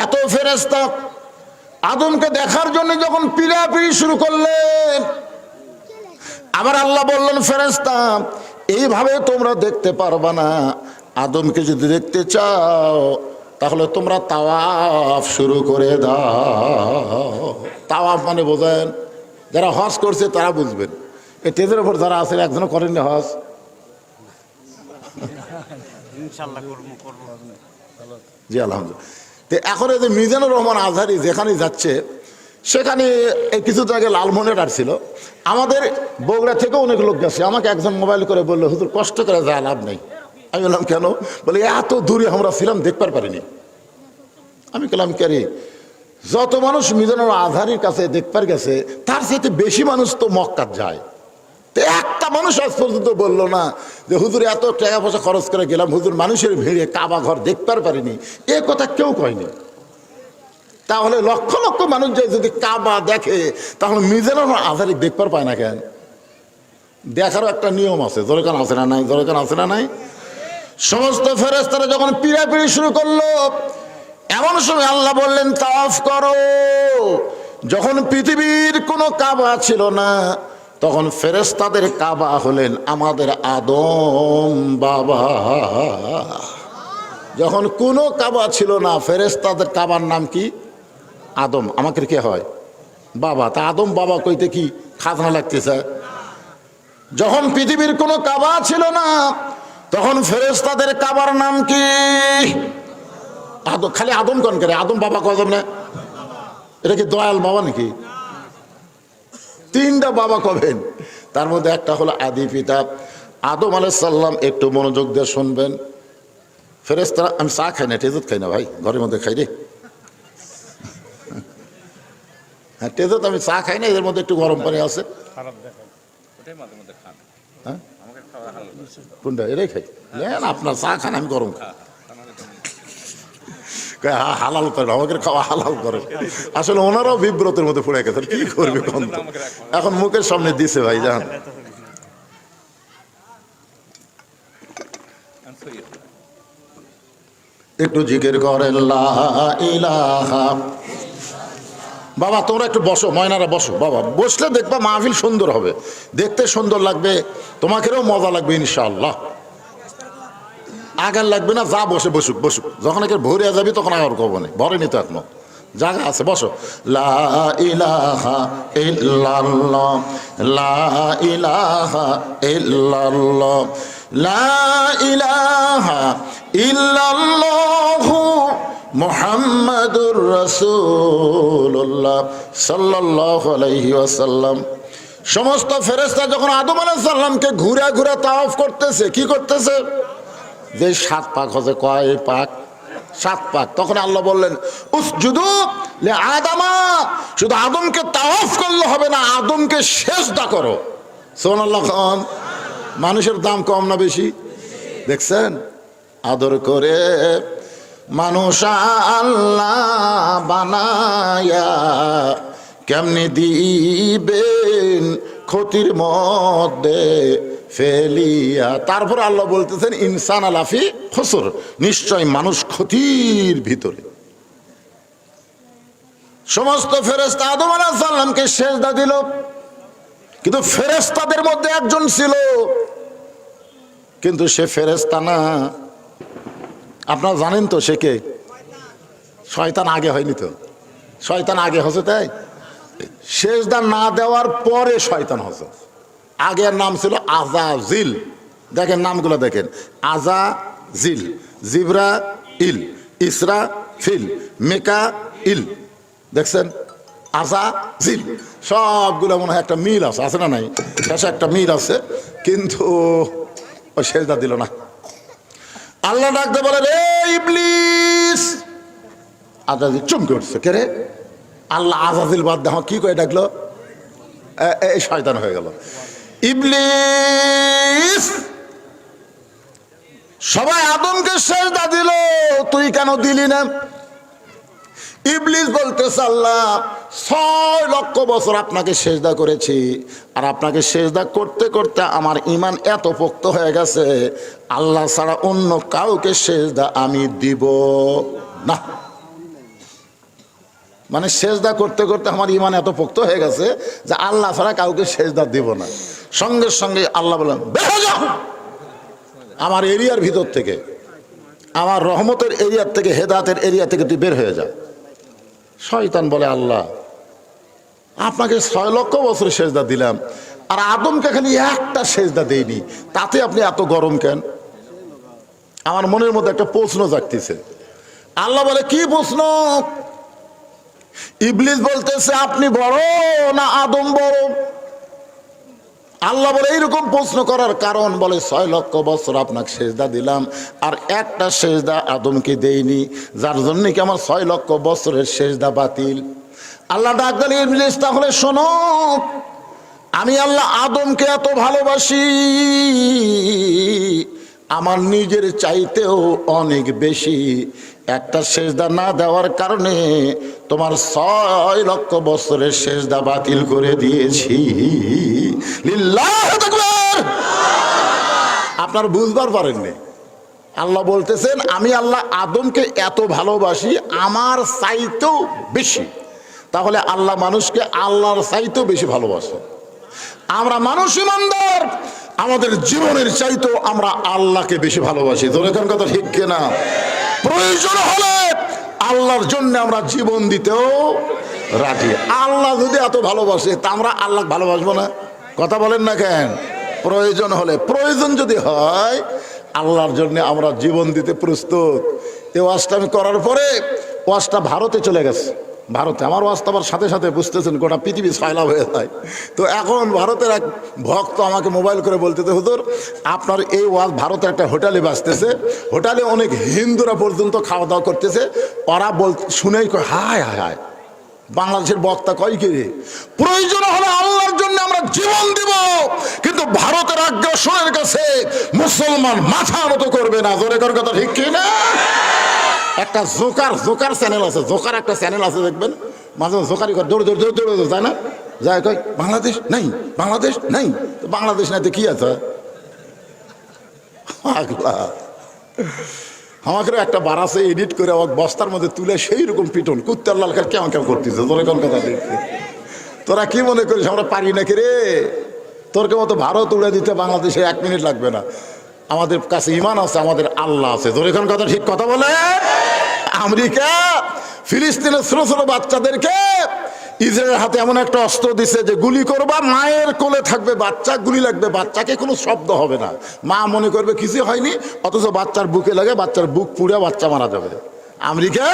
এত ফেরেশতা আদমকে দেখার জন্য যখন পিড়াপিড়ি শুরু করলেন, আবার আল্লাহ বললেন ফেরেশতা এইভাবে তোমরা দেখতে পারবা না, আদমকে যদি দেখতে চাও তাহলে তোমরা তাওয়াফ শুরু করে দাও। তাওয়াফ মানে বোঝেন? যারা হজ করছে তারা বুঝবেন। এই তেজের ওপর যারা আছে একজনও করেননি হজ? জি আলহামদুলিল্লাহ। তো এখন এই যে মিজানুর রহমান আজহারি যেখানে যাচ্ছে, সেখানে এই কিছু জায়গায় লালমোহনের ছিল, আমাদের বগুড়া থেকে অনেক লোক গেছে। আমাকে একজন মোবাইল করে বললো হুজুর কষ্ট করে যায় লাভ নেই। আমি বললাম কেন? বলে এত দূরে আমরা ছিলাম দেখতে পারিনি। আমি বললাম কে রে, যত মানুষ মিজানুর আজহারির কাছে দেখতে গেছে তার সাথে বেশি মানুষ তো মক্কাত যায়। তো একটা মানুষ আজ পর্যন্ত বললো না যে হুজুর এত টাকা পয়সা খরচ করে গেলাম, হুজুর মানুষের ভিড়ে কাবা ঘর দেখতে পারিনি, এ কথা কেউ কয়নি। তাহলে লক্ষ লক্ষ মানুষ যদি কাবা দেখে, তাহলে মিজানুর আজহারি দেখতে পায় না কেন? দেখারও একটা নিয়ম আছে। জোরেকান আছে না নাই? জোরেকান আছে না নাই? সমস্ত ফেরেশতারা যখন পিড়াপিড়ি শুরু করলো, এমন সময় আল্লাহ বললেন তাওয়াফ করো। যখন পৃথিবীর কোনো কাবা ছিল না, তখন ফেরেশতাদের কাবা হলেন আমাদের আদম বাবা। যখন কোনো কাবা ছিল না, ফেরেশতাদের কাবার নাম কি? আদম। আমাকে কে হয়? বাবা। তা আদম বাবা কইতে কি খাজনা লাগতেছে? যখন পৃথিবীর কোনো কাবা ছিল না, তখন ফেরেশতাদের কাবার নাম কি? আদম। খালি আদম কোন করে? আদম বাবা কদম না? এটা কি দয়াল বাবা নাকি? তিনটা বাবা কবেন, তার মধ্যে একটা হলো আদি পিতা আদম আলাইহিস সালাম। একটু মনোযোগ দিয়ে শুনবেন ফেরেশতারা। আমি চা খাই না, টেজত খাই না ভাই, ঘরের মধ্যে খাই রে। হ্যাঁ, টেজত আমি চা খাই না, এদের মধ্যে একটু গরম পানি আছে। কোনটা? এটাই খাই। আপনার চা খান, আমি গরম খাই। হালাল করেন, আমাকে খাওয়া হালাল করেন। আসলে ওনারাও বিব্রতের মধ্যে পড়ে গেছেন, কি করবে এখন মুখের সামনে দিছে ভাই জান। একটু জিকির করেন লা ইলাহা বাবা তোমরা একটু বসো, ময়নারা বসো বাবা, বসলে দেখবা মাহফিল সুন্দর হবে, দেখতে সুন্দর লাগবে, তোমাকেও মজা লাগবে ইনশাআল্লাহ। আগার লাগবে না, যা বসে বসুক বসুক, যখন একে ভরে যাবি তখন আগার কব না, ভরেনি তো এখনো, জায়গা আছে, বসো। লা ইলাহা ইল্লাল্লাহ, লা ইলাহা ইল্লাল্লাহ, লা ইলাহা ইল্লাল্লাহু মুহাম্মাদুর রাসূলুল্লাহ সাল্লাল্লাহু আলাইহি ওয়াসাল্লাম। সমস্ত ফেরেশতা যখন আদম আলাইহিস সালামকে ঘুরে ঘুরে তাওয়াফ করতেছে, কি করতেছে? যে 7 পাক হচ্ছে, কয় পাক? 7 পাক। তখন আল্লাহ বললেন উসজুদু লি আদামা, শুধু আদমকে তাওয়াফ করলে হবে না, আদমকে সিজদা করো। সুবহানাল্লাহ। খান মানুষের দাম কম না বেশি? দেখছেন আদর করে মানুষ আল্লাহ বানায়া কেমনে দিবেন ক্ষতির মধ্যে ফেলিয়া। তারপর আল্লাহ বলতেছেন ইনসান আলাফি খুসর, নিশ্চয় মানুষ ক্ষতির ভিতরে। সমস্ত ফেরেশতা আদম আলাইহিস সালামকে সিজদা দিল, কিন্তু ফেরেশতাদের মধ্যে একজন ছিল, কিন্তু সে ফেরেশতা না। আপনারা জানেন তো সে কে? শয়তান আগে হয়নি তো, শয়তান আগে হচ্ছে, তাই সিজদা না দেওয়ার পরে শয়তান হচ্ছে। আগের নাম ছিল আযাজিল। দেখেন নামগুলো দেখেন, আযাজিল, জিবরাইল, ইসরাফিল, মিকাইল। দেখছেন আযাজিল, সবগুলো মনে হয় একটা মিল আছে, আছে না নাই? শেষে একটা মিল আছে, কিন্তু ও সিজদা দিল না। আল্লাহ ডাকতে বলে রে ইবলিস, আযাজিল চমকে উঠছে, কে রে? আল্লাহ আযাজিল বাদ দেখো কি করে ডাকলো, এই শয়তান হয়ে গেল ইবলিস। সবাই আদমকে সিজদা দিল, তুই কেন দিলি না? ইবলিস বলতেছে আল্লাহ 6 লক্ষ বছর আপনাকে সিজদা করেছি, আর আপনাকে সিজদা করতে করতে আমার ঈমান এত পোক্ত হয়ে গেছে, আল্লাহ ছাড়া অন্য কাউকে সিজদা আমি দিব না। মানে সিজদা করতে করতে আমার ঈমান এত পোক্ত হয়ে গেছে যে আল্লাহ ছাড়া কাউকে সিজদা দিব না। সঙ্গে সঙ্গে আল্লাহ বললেন বের হয়ে যাও আমার এরিয়ার ভিতর থেকে, আমার রহমতের এরিয়ার থেকে, হেদায়েতের এরিয়া থেকে তুই বের হয়ে যা। শয়তান বলে আল্লাহ আপনাকে 6 লক্ষ বছর সিজদা দিলাম, আর আদমকে খালি একটা সিজদা দেইনি, তাতে আপনি এত গরম কেন? আমার মনের মধ্যে একটা প্রশ্ন জাগতেছে। আল্লাহ বলে কি প্রশ্ন? ইবলিস বলতেছে আপনি বড় না আদম বড়? আল্লাহ বলে এইরকম প্রশ্ন করার কারণ, বলে 6 লক্ষ বছর আপনাকে সিজদা দিলাম, আর একটা সিজদা আদমকে দেইনি, যার জন্য কি আমার 6 লক্ষ বছরের সিজদা বাতিল। আল্লাহ ডাক দিলেন ইবলিস তাহলে শোনো, আমি আল্লাহ আদমকে এত ভালোবাসি, আমার নিজের চাইতেও অনেক বেশি। একটা সিজদা না দেওয়ার কারণে তোমার 6 লক্ষ বছরের সিজদা বাতিল করে দিয়েছি। লিল্লাহু আকবার। আপনার বুঝবার পারেননি, আল্লাহ বলতেছেন আমি আল্লাহ আদমকে এত ভালোবাসি আমার চাইতেও বেশি। তাহলে আল্লাহ মানুষকে আল্লাহর চাইতেও বেশি ভালোবাসে। আমরা মানুষ ইমানদার, আমাদের জীবনের চাইতেও আমরা আল্লাহকে বেশি ভালোবাসি। ধরে কোন কথা ঠিক কিনা? প্রয়োজন হলে আল্লাহর জন্য আমরা জীবন দিতেও রাজি। আল্লাহ যদি এত ভালোবাসে তা আমরা আল্লাহ ভালোবাসবো না? কথা বলেন না কেন? প্রয়োজন হলে, প্রয়োজন যদি হয় আল্লাহর জন্য আমরা জীবন দিতে প্রস্তুত। এই ওয়াজটা আমি করার পরে ওয়াজটা ভারতে চলে গেছে। ভারতে আমার ওয়াজটা আবার সাথে সাথে বুঝতেছেন গোটা পৃথিবী সয়লাভ হয়ে যায়। তো এখন ভারতের এক ভক্ত আমাকে মোবাইল করে বলতেছে হুজুর আপনার এই ওয়াজ ভারতের একটা হোটেলে বাজতেছে, হোটেলে অনেক হিন্দুরা পর্যন্ত খাওয়া দাওয়া করতেছে, ওরা শুনেই কয় হায় হায় হায়, বাংলাদেশের বক্তা কয় কি রে, প্রয়োজন হলে আল্লাহর জন্য আমরা জীবন দিব, কিন্তু ভারতের আগ্রাসনের কাছে মুসলমান মাথা নত করবে না। জোরে কর কথা ঠিক কি না? একটা জোকার চ্যানেল আছে, জোকার একটা চ্যানেল আছে, দেখবেন মাঝে মাঝে জোকারি করে দৌড়ে দৌড়ে দৌড়ে দৌড়ে যায় না, যায় কয় বাংলাদেশ নাই, বাংলাদেশ নাই। তো বাংলাদেশ নাই তো কি আছে? আমাকে একটা বারাসে এডিট করে আমার বস্তার মধ্যে তুলে সেই রকম পিটন কুত্তার লালকার কেমন কেমন করতেছে তোরা কোন কথা দেখতে। তোরা কি মনে করিস আমরা পারি নাকি রে? তোরকে মতো ভারত উড়ে দিতে বাংলাদেশে 1 মিনিট লাগবে না। আমাদের কাছে ইমান আছে, আমাদের আল্লাহ আছে। তোর এখন কথা ঠিক কথা বলে। আমেরিকা ফিলিস্তিনের ছোট ছোট বাচ্চাদেরকে ইসরায়েলের হাতে এমন একটা অস্ত্র দিছে যে গুলি করবা, মায়ের কোলে থাকবে বাচ্চা, গুলি লাগবে বাচ্চাকে, কোনো শব্দ হবে না, মা মনে করবে কিছু হয়নি, অথচ বাচ্চার বুকে লাগে, বাচ্চার বুক পুড়ে বাচ্চা মারা যাবে। আমেরিকা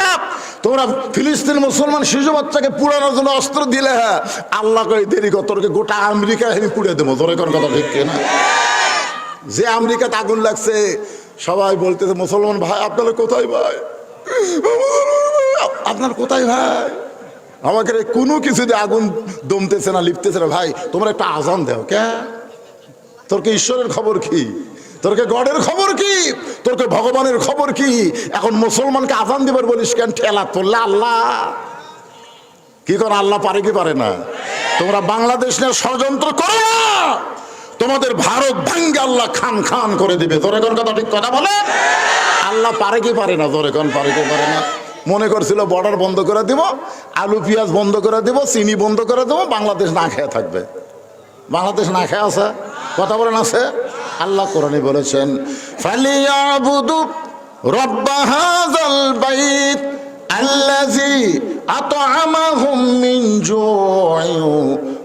তোমরা ফিলিস্তিন মুসলমান শিশু বাচ্চাকে পুড়ানোর জন্য অস্ত্র দিলে, হ্যাঁ আল্লাহ করে দেরি কর, তোরকে গোটা আমেরিকা আমি পুড়ে দেবো। তোর এখন কথা ঠিক না? যে আমেরিকাতে আগুন লাগছে সবাই বলতেছে মুসলমান ভাই আপনারা কোথায়, ভাই আপনার কোথায় ভাই? আমাকে কোনো কিছু দিয়ে আগুন দমতেছে না, লিপতেছে না। ভাই তোমরা একটা আজান দেও। কে তোরকে ঈশ্বরের খবর কি? তোরকে গডের খবর কি? তোরকে ভগবানের খবর কি? এখন মুসলমানকে আজান দিবার বলিস কেন? ঠেলা তোরলে আল্লাহ কি করে? আল্লাহ পারে কি পারে না? তোমরা বাংলাদেশ নিয়ে ষড়যন্ত্র করো না, তোমাদের ভারত ভাঙ্গে আল্লাহ খান খান করে দিবে। তোর এখন কথা ঠিক কথা বলে। আল্লাহ পারে কি পারে না? তোর এখন পারে কি পারে না? মনে করছিল বর্ডার বন্ধ করে দিব, আলু পেঁয়াজ বন্ধ করে দিব, চিনি বন্ধ করে দেবো, বাংলাদেশ না খেয়ে থাকবে। বাংলাদেশ না খেয়ে আছে, কথা বলেন আছে। আল্লাহ কোরআনে বলেছেন ফালিয়াবুদু রব্ব হাযাল বাইত আল্লাযী আত'আমাহুম মিন জু'ইন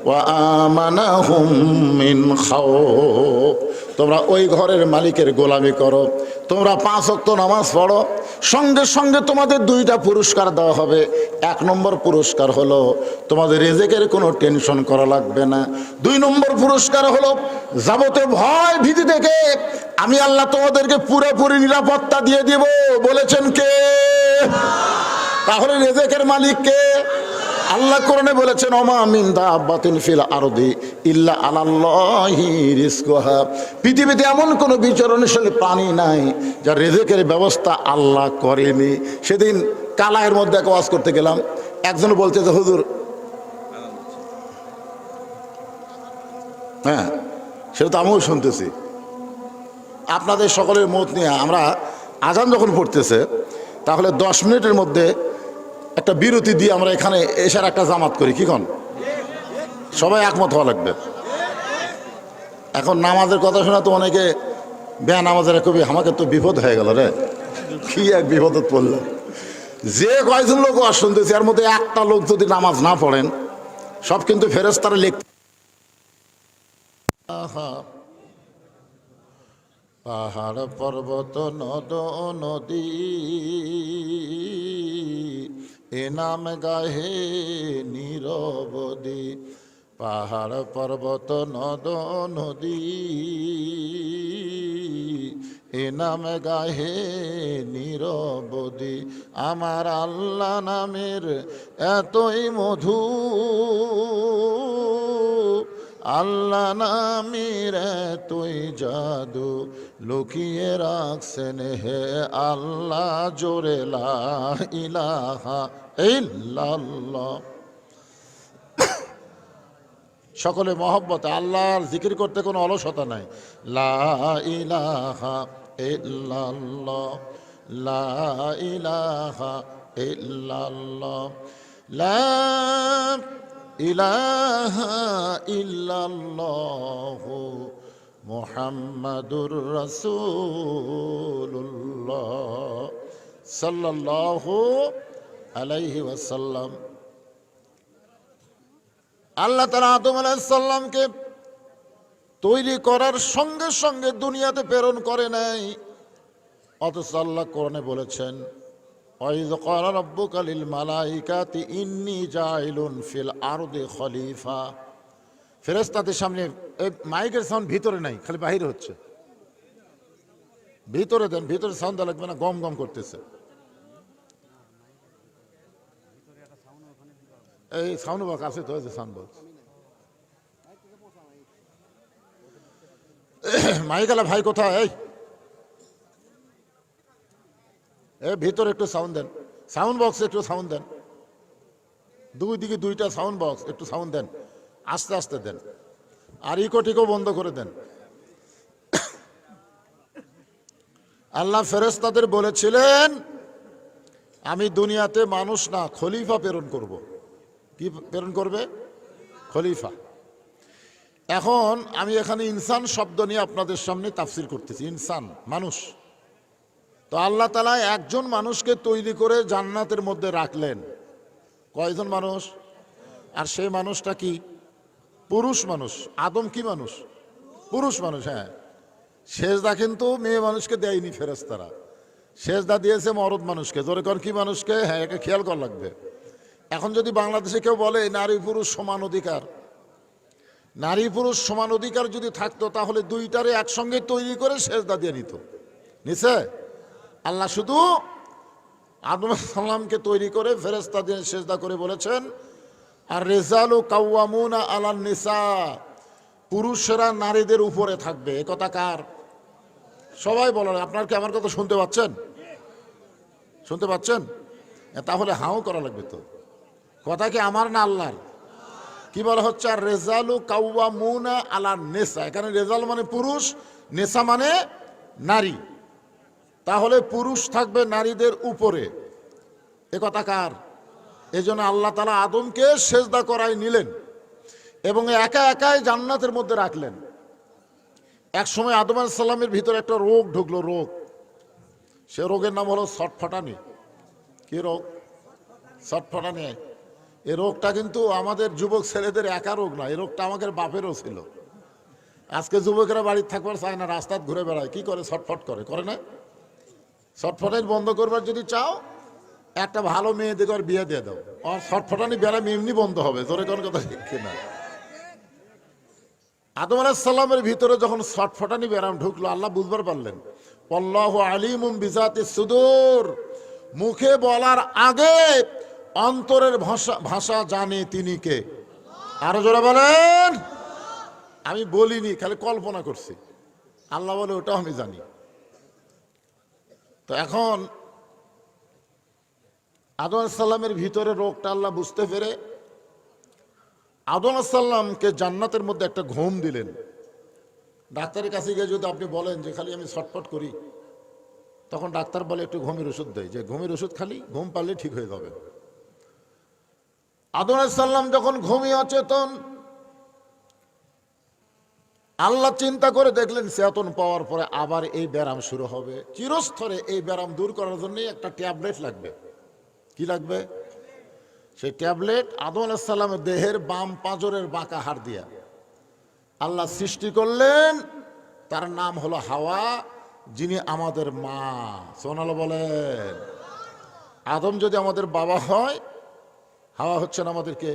ওয়া আমানাহুম মিন খাউফ। তোমরা ওই ঘরের মালিকের গোলামি করো, তোমরা 5 ওয়াক্ত নামাজ পড়ো, সঙ্গে সঙ্গে তোমাদের 2টা পুরস্কার দেওয়া হবে। 1 নম্বর পুরস্কার হলো তোমাদের রিজিকের কোনো টেনশন করা লাগবে না। 2 নম্বর পুরস্কার হলো যাবতীয় ভয় ভীতি থেকে আমি আল্লাহ তোমাদেরকে পুরোপুরি নিরাপত্তা দিয়ে দিব। বলেছেন কে? তাহলে রিজিকের মালিক কে? আল্লাহ কোরআনে বলেছেন ওমা মিন দাব্বাতিন ফিল আরদি ইল্লা আলাল্লাহি রিজকুহা। পৃথিবীতে এমন কোনো বিচরণশীল প্রাণী নাই যার রিজিকের ব্যবস্থা আল্লাহ করেনি। সেদিন কালায়ের মধ্যে এক ওয়াজ করতে গেলাম, একজন বলছে যে হুজুর, হ্যাঁ সেটা তো আমিও শুনতেছি, আপনাদের সকলের মত নিয়ে আমরা আজান যখন পড়তেছে তাহলে 10 মিনিটের মধ্যে একটা বিরতি দিয়ে আমরা এখানে এসার একটা জামাত করি, কি কন? সবাই একমত হওয়া লাগবে। এখন নামাজের কথা শোনা তো অনেকে বেনামাজের কবি, আমাকে তো বিপদ হয়ে গেল রে, কি এক বিপদত পড়লাম। যে কয়জন লোক ওয়াজ শুনতেছে এর মধ্যে একটা লোক যদি নামাজ না পড়েন সব কিন্তু ফেরেশতারা লিখতে। পাহাড় পর্বত নদ নদী এ নাম গাহে নীরবদি। পাহাড় পর্বত নদ নদী এ নাম গাহে নীরবদি। আমার আল্লাহ নামের এতই মধু, আল্লাহ নামের এতই জাদু, লুকিয়ে রাখছেন হে আল্লাহ জোরে লা ইলাহা ইল্লাল্লাহ। সকলে মহব্বতে আল্লাহর জিকির করতে কোনো অলসতা নাই। লা ইলাহা ইল্লাল্লাহ, লা ইলাহা ইল্লাল্লাহ, লা ইলাহা ইল্লাল্লাহ মুহাম্মাদুর রাসূলুল্লাহ সাল্লাল্লাহু আলাইহি ওয়াসাল্লাম। আল্লাহ তাআলা আদম আলাইহিস সালামকে তৈরি করার সঙ্গে সঙ্গে দুনিয়াতে প্রেরণ করে নাই, অথচ আল্লাহ কোরআনে বলেছেন ওয়াইয ক্বালা রাব্বুকা লিল মালাইকাতি ইন্নী জাইলুন ফিল আরদি খলিফা। ফেরেশতাদের সামনে এই মাইকের সাউন্ড ভিতরে নাই, খালি বাহিরে হচ্ছে, ভিতরে দেন, ভিতরে সাউন্ড লাগবে না, গম গম করতেছে। এই সাউন্ড বক্স আছে তো, সাউন্ড বক্স মাইকালা ভাই কোথায়? এই ভিতরে একটু সাউন্ড দেন, সাউন্ড বক্স একটু সাউন্ড দেন, 2 দিকে 2টা সাউন্ড বক্স একটু সাউন্ড দেন, আস্তে আস্তে দেন, আর ইকো টিকো বন্ধ করে দেন। আল্লাহ ফেরেশতাদের বলেছিলেন আমি দুনিয়াতে মানুষ না খলিফা প্রেরণ করব। কি প্রেরণ করবে? খলিফা। এখন আমি এখানে ইনসান শব্দ নিয়ে আপনাদের সামনে তাফসির করতেছি। ইনসান মানুষ। তো আল্লাহ তাআলা একজন মানুষকে তৈরি করে জান্নাতের মধ্যে রাখলেন। কয়জন মানুষ? আর সেই মানুষটা কি? পুরুষ মানুষ। আদম কি মানুষ? পুরুষ মানুষ। হ্যাঁ, সেজদা কিন্তু মেয়ে মানুষকে দেয়নি ফেরেশতারা, সেজদা দিয়েছে মরদ মানুষকে। জোরে কর, কি মানুষকে? হ্যাঁ, এটা খেয়াল করা লাগবে। এখন যদি বাংলাদেশে কেউ বলে নারী পুরুষ সমান অধিকার, নারী পুরুষ সমান অধিকার যদি থাকতো তাহলে দুইটারে একসঙ্গে তৈরি করে সেজদা দিয়ে নিত। নিছে? আল্লাহ শুধু আদম আলাইহিস সালামকে তৈরি করে ফেরেশতা দিয়ে সেজদা করে বলেছেন আর রিজালু কাওয়ামুনা আলান নিসা, পুরুষেরা নারীদের উপরে থাকবে। এ কথা কার? সবাই বলেন। আপনার কি আমার কথা শুনতে পাচ্ছেন? শুনতে পাচ্ছেন? তাহলে হাও করা লাগবে। তো কথা কি আমার না আল্লাহর? কি বলা হচ্ছে? আর রেজালু কাওয়ামুনা আলা নেসা। এখানে রেজাল মানে পুরুষ, নেসা মানে নারী। তাহলে পুরুষ থাকবে নারীদের উপরে। এ কথা কার? এই জন্য আল্লাহ তাআলা আদমকে সেজদা করাই নিলেন এবং একা একাই জান্নাতের মধ্যে রাখলেন। এক সময় আদম আলাইহিস সালামের ভিতরে একটা রোগ ঢুকলো। রোগ, সে রোগের নাম হলো ছটফটানি। কি রোগ? ছটফটানি। এই রোগটা কিন্তু আমাদের যুবক ছেলেদের একা রোগ না, এই রোগটা আমাদের বাপেরও ছিল। আজকে যুবকেরা বাড়িতে থাকবার চায় না, রাস্তায় ঘুরে বেড়ায়। কি করে? ছটফট করে। করে না? ছটফটানি বন্ধ করবার যদি চাও একটা ভালো মেয়ে দেখে ওর বিয়ে দিয়ে দাও, আর ছটফটানি বেড়াম এমনি বন্ধ হবে। জোরে কোন কথা ঠিক না? আদম আলাইহিস সালামের ভিতরে যখন ছটফটানি বেরাম ঢুকলো, আল্লাহ বুঝবার পারলেন আল্লাহু আলিমুম বিজাতিস সুদূর, মুখে বলার আগে অন্তরের ভাষা জানে তিনি কে। আরো জোরে বলেন। আমি বলিনি, খালি কল্পনা করছি। আল্লাহ বলে ওটাও আমি জানি। তো এখন আদম আলাইহিস সালামের ভিতরে রোগটা আল্লাহ বুঝতে পেরে আদম আলাইহিস সালামকে জান্নাতের মধ্যে একটা ঘুম দিলেন। ডাক্তারের কাছে গিয়ে যদি আপনি বলেন যে খালি আমি ছটফট করি, তখন ডাক্তার বলে একটু ঘুমের ওষুধ দেয়, যে ঘুমের ওষুধ খালি, ঘুম পারলে ঠিক হয়ে যাবে। আদম আলাইহিস সালাম যখন ঘুমিয়ে অচেতন, আল্লাহ চিন্তা করে দেখলেন চেতন পাওয়ার পরে আবার এই ব্যারাম শুরু হবে। চিরস্তরে এই ব্যারাম দূর করার জন্য একটা ট্যাবলেট লাগবে। কি লাগবে? সেই ট্যাবলেট আদম আলাইহিস সালামের দেহের বাম পাঁজরের বাঁকা হাড় দিয়া আল্লাহ সৃষ্টি করলেন। তার নাম হলো হাওয়া, যিনি আমাদের মা। সোনালো বলেন। আদম যদি আমাদের বাবা হয়, হাওয়া হচ্ছেন আমাদেরকে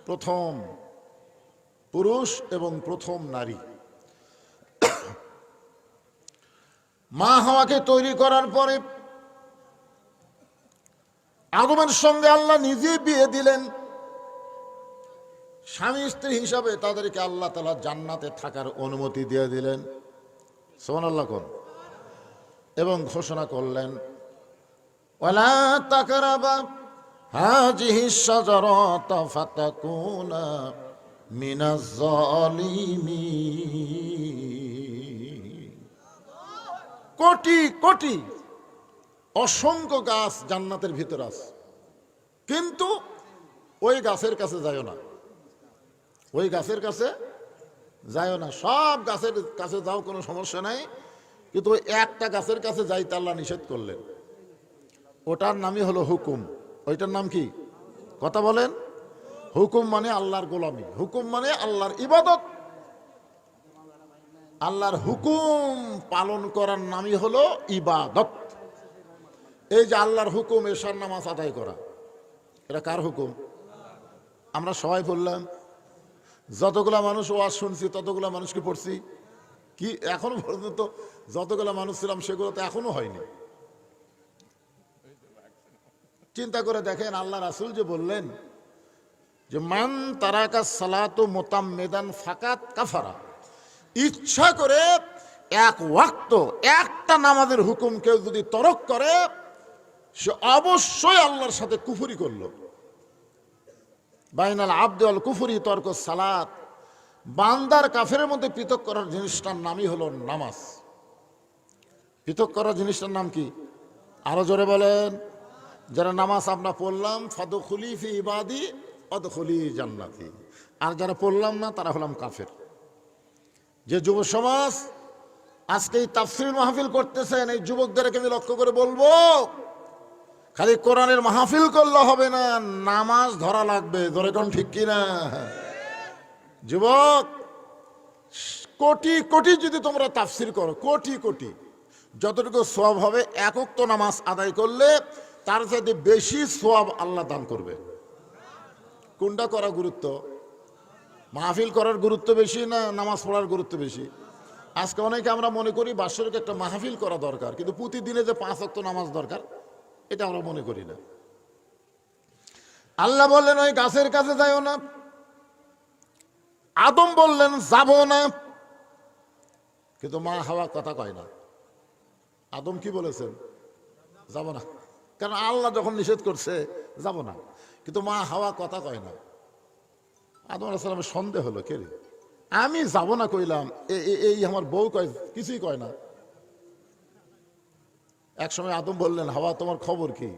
প্রথম পুরুষ এবং প্রথম নারী। মা হাওয়াকে তৈরি করার পরে আদমের সঙ্গে আল্লাহ নিজে বিয়ে দিলেন। স্বামী স্ত্রী হিসাবে তাদেরকে আল্লাহ তাআলা জান্নাতে থাকার অনুমতি দিয়ে দিলেন। সুবহানাল্লাহ কোন। এবং ঘোষণা করলেন ওয়ালা তাকরাবা হাযিহিশ শাজারাতা ফাতাকুনা মিনাজ জালিমিন। কোটি কোটি অসংখ্য গাছ জান্নাতের ভিতর আছে, কিন্তু ওই গাছের কাছে যায়ও না। ওই গাছের কাছে যায়ও না। সব গাছের কাছে যাও, কোনো সমস্যা নাই, কিন্তু ওই একটা গাছের কাছে যাইতে আল্লাহ নিষেধ করলেন। ওটার নামই হলো হুকুম। ওইটার নাম কি? কথা বলেন। হুকুম মানে আল্লাহর গোলামি, হুকুম মানে আল্লাহর ইবাদত। আল্লাহর হুকুম পালন করার নামই হলো ইবাদত। এই যে আল্লাহর হুকুম এশার নামাজ আদায় করা, এটা কার হুকুম? আমরা সবাই বললাম। যতগুলা মানুষ ওয়াজ শুনছি ততগুলা মানুষকে পড়ছি কি? এখনো পর্যন্ত যতগুলা মানুষ ছিলাম সেগুলো তো এখনো হয়নি। চিন্তা করে দেখেন, আল্লাহ রাসূল যে বললেন যে মান তারাকা সালাতু মুতাম্মিদান ফাকাত কাফারা, ইচ্ছা করে এক ওয়াক্ত একটা নামাজের হুকুম কেউ যদি তরক করে সে অবশ্যই আল্লাহর সাথে কুফরি করলো। বাইনাল আবদি ওয়াল কুফরি তরকুস সালাত। বান্দার কাফেরের মধ্যে পৃথক করার জিনিসটার নামই হলো নামাজ। পৃথক করা জিনিসটার নাম কি? আরো জোরে বলেন। যারা নামাজ আমরা পড়লাম, ফাদখুলি ফি ইবাদি অদখুলি জান্নাতি, আর যারা পড়লাম না তারা হলাম কাফের। যে যুব সমাজ আজকে এই তাফসীর মাহফিল করতেছেন, এই যুবকদেরকে আমি লক্ষ্য করে বলবো, খালি কোরআনের মাহফিল করলে হবে না, নামাজ ধরা লাগবে। ধরে কোন ঠিক কিনা? যুবক, কোটি কোটি যদি তোমরা তাফসীর করো, কোটি কোটি, যতটুকু সওয়াব হবে এক ওয়াক্ত নামাজ আদায় করলে তার চাইতে বেশি সওয়াব আল্লাহ দান করবে। কোনটা করা গুরুত্ব? মাহফিল করার গুরুত্ব বেশি না নামাজ পড়ার গুরুত্ব বেশি? আজকে অনেকে আমরা মনে করি বাৎসরিক একটা মাহফিল করা দরকার, কিন্তু প্রতিদিনে যে 5 ওয়াক্ত নামাজ দরকার এটা আমরা মনে করি না। আল্লাহ বললেন ওই গাছের কাছে যাইও না, আদম বললেন যাব না, কিন্তু মা হাওয়া কথা কয় না। আদম কি বলেছেন? যাব না, কারণ আল্লাহ যখন নিষেধ করছে যাব না, কিন্তু মা হাওয়া কথা কয় না। আদম আলাইহিস সালামের সন্দেহ হলো, কে রে, আমি যাব না কইলাম, এই আমার বউ কয়, কিছুই কয় না। এক সময় আদম বললেন হাওয়া তোমার খবর কি?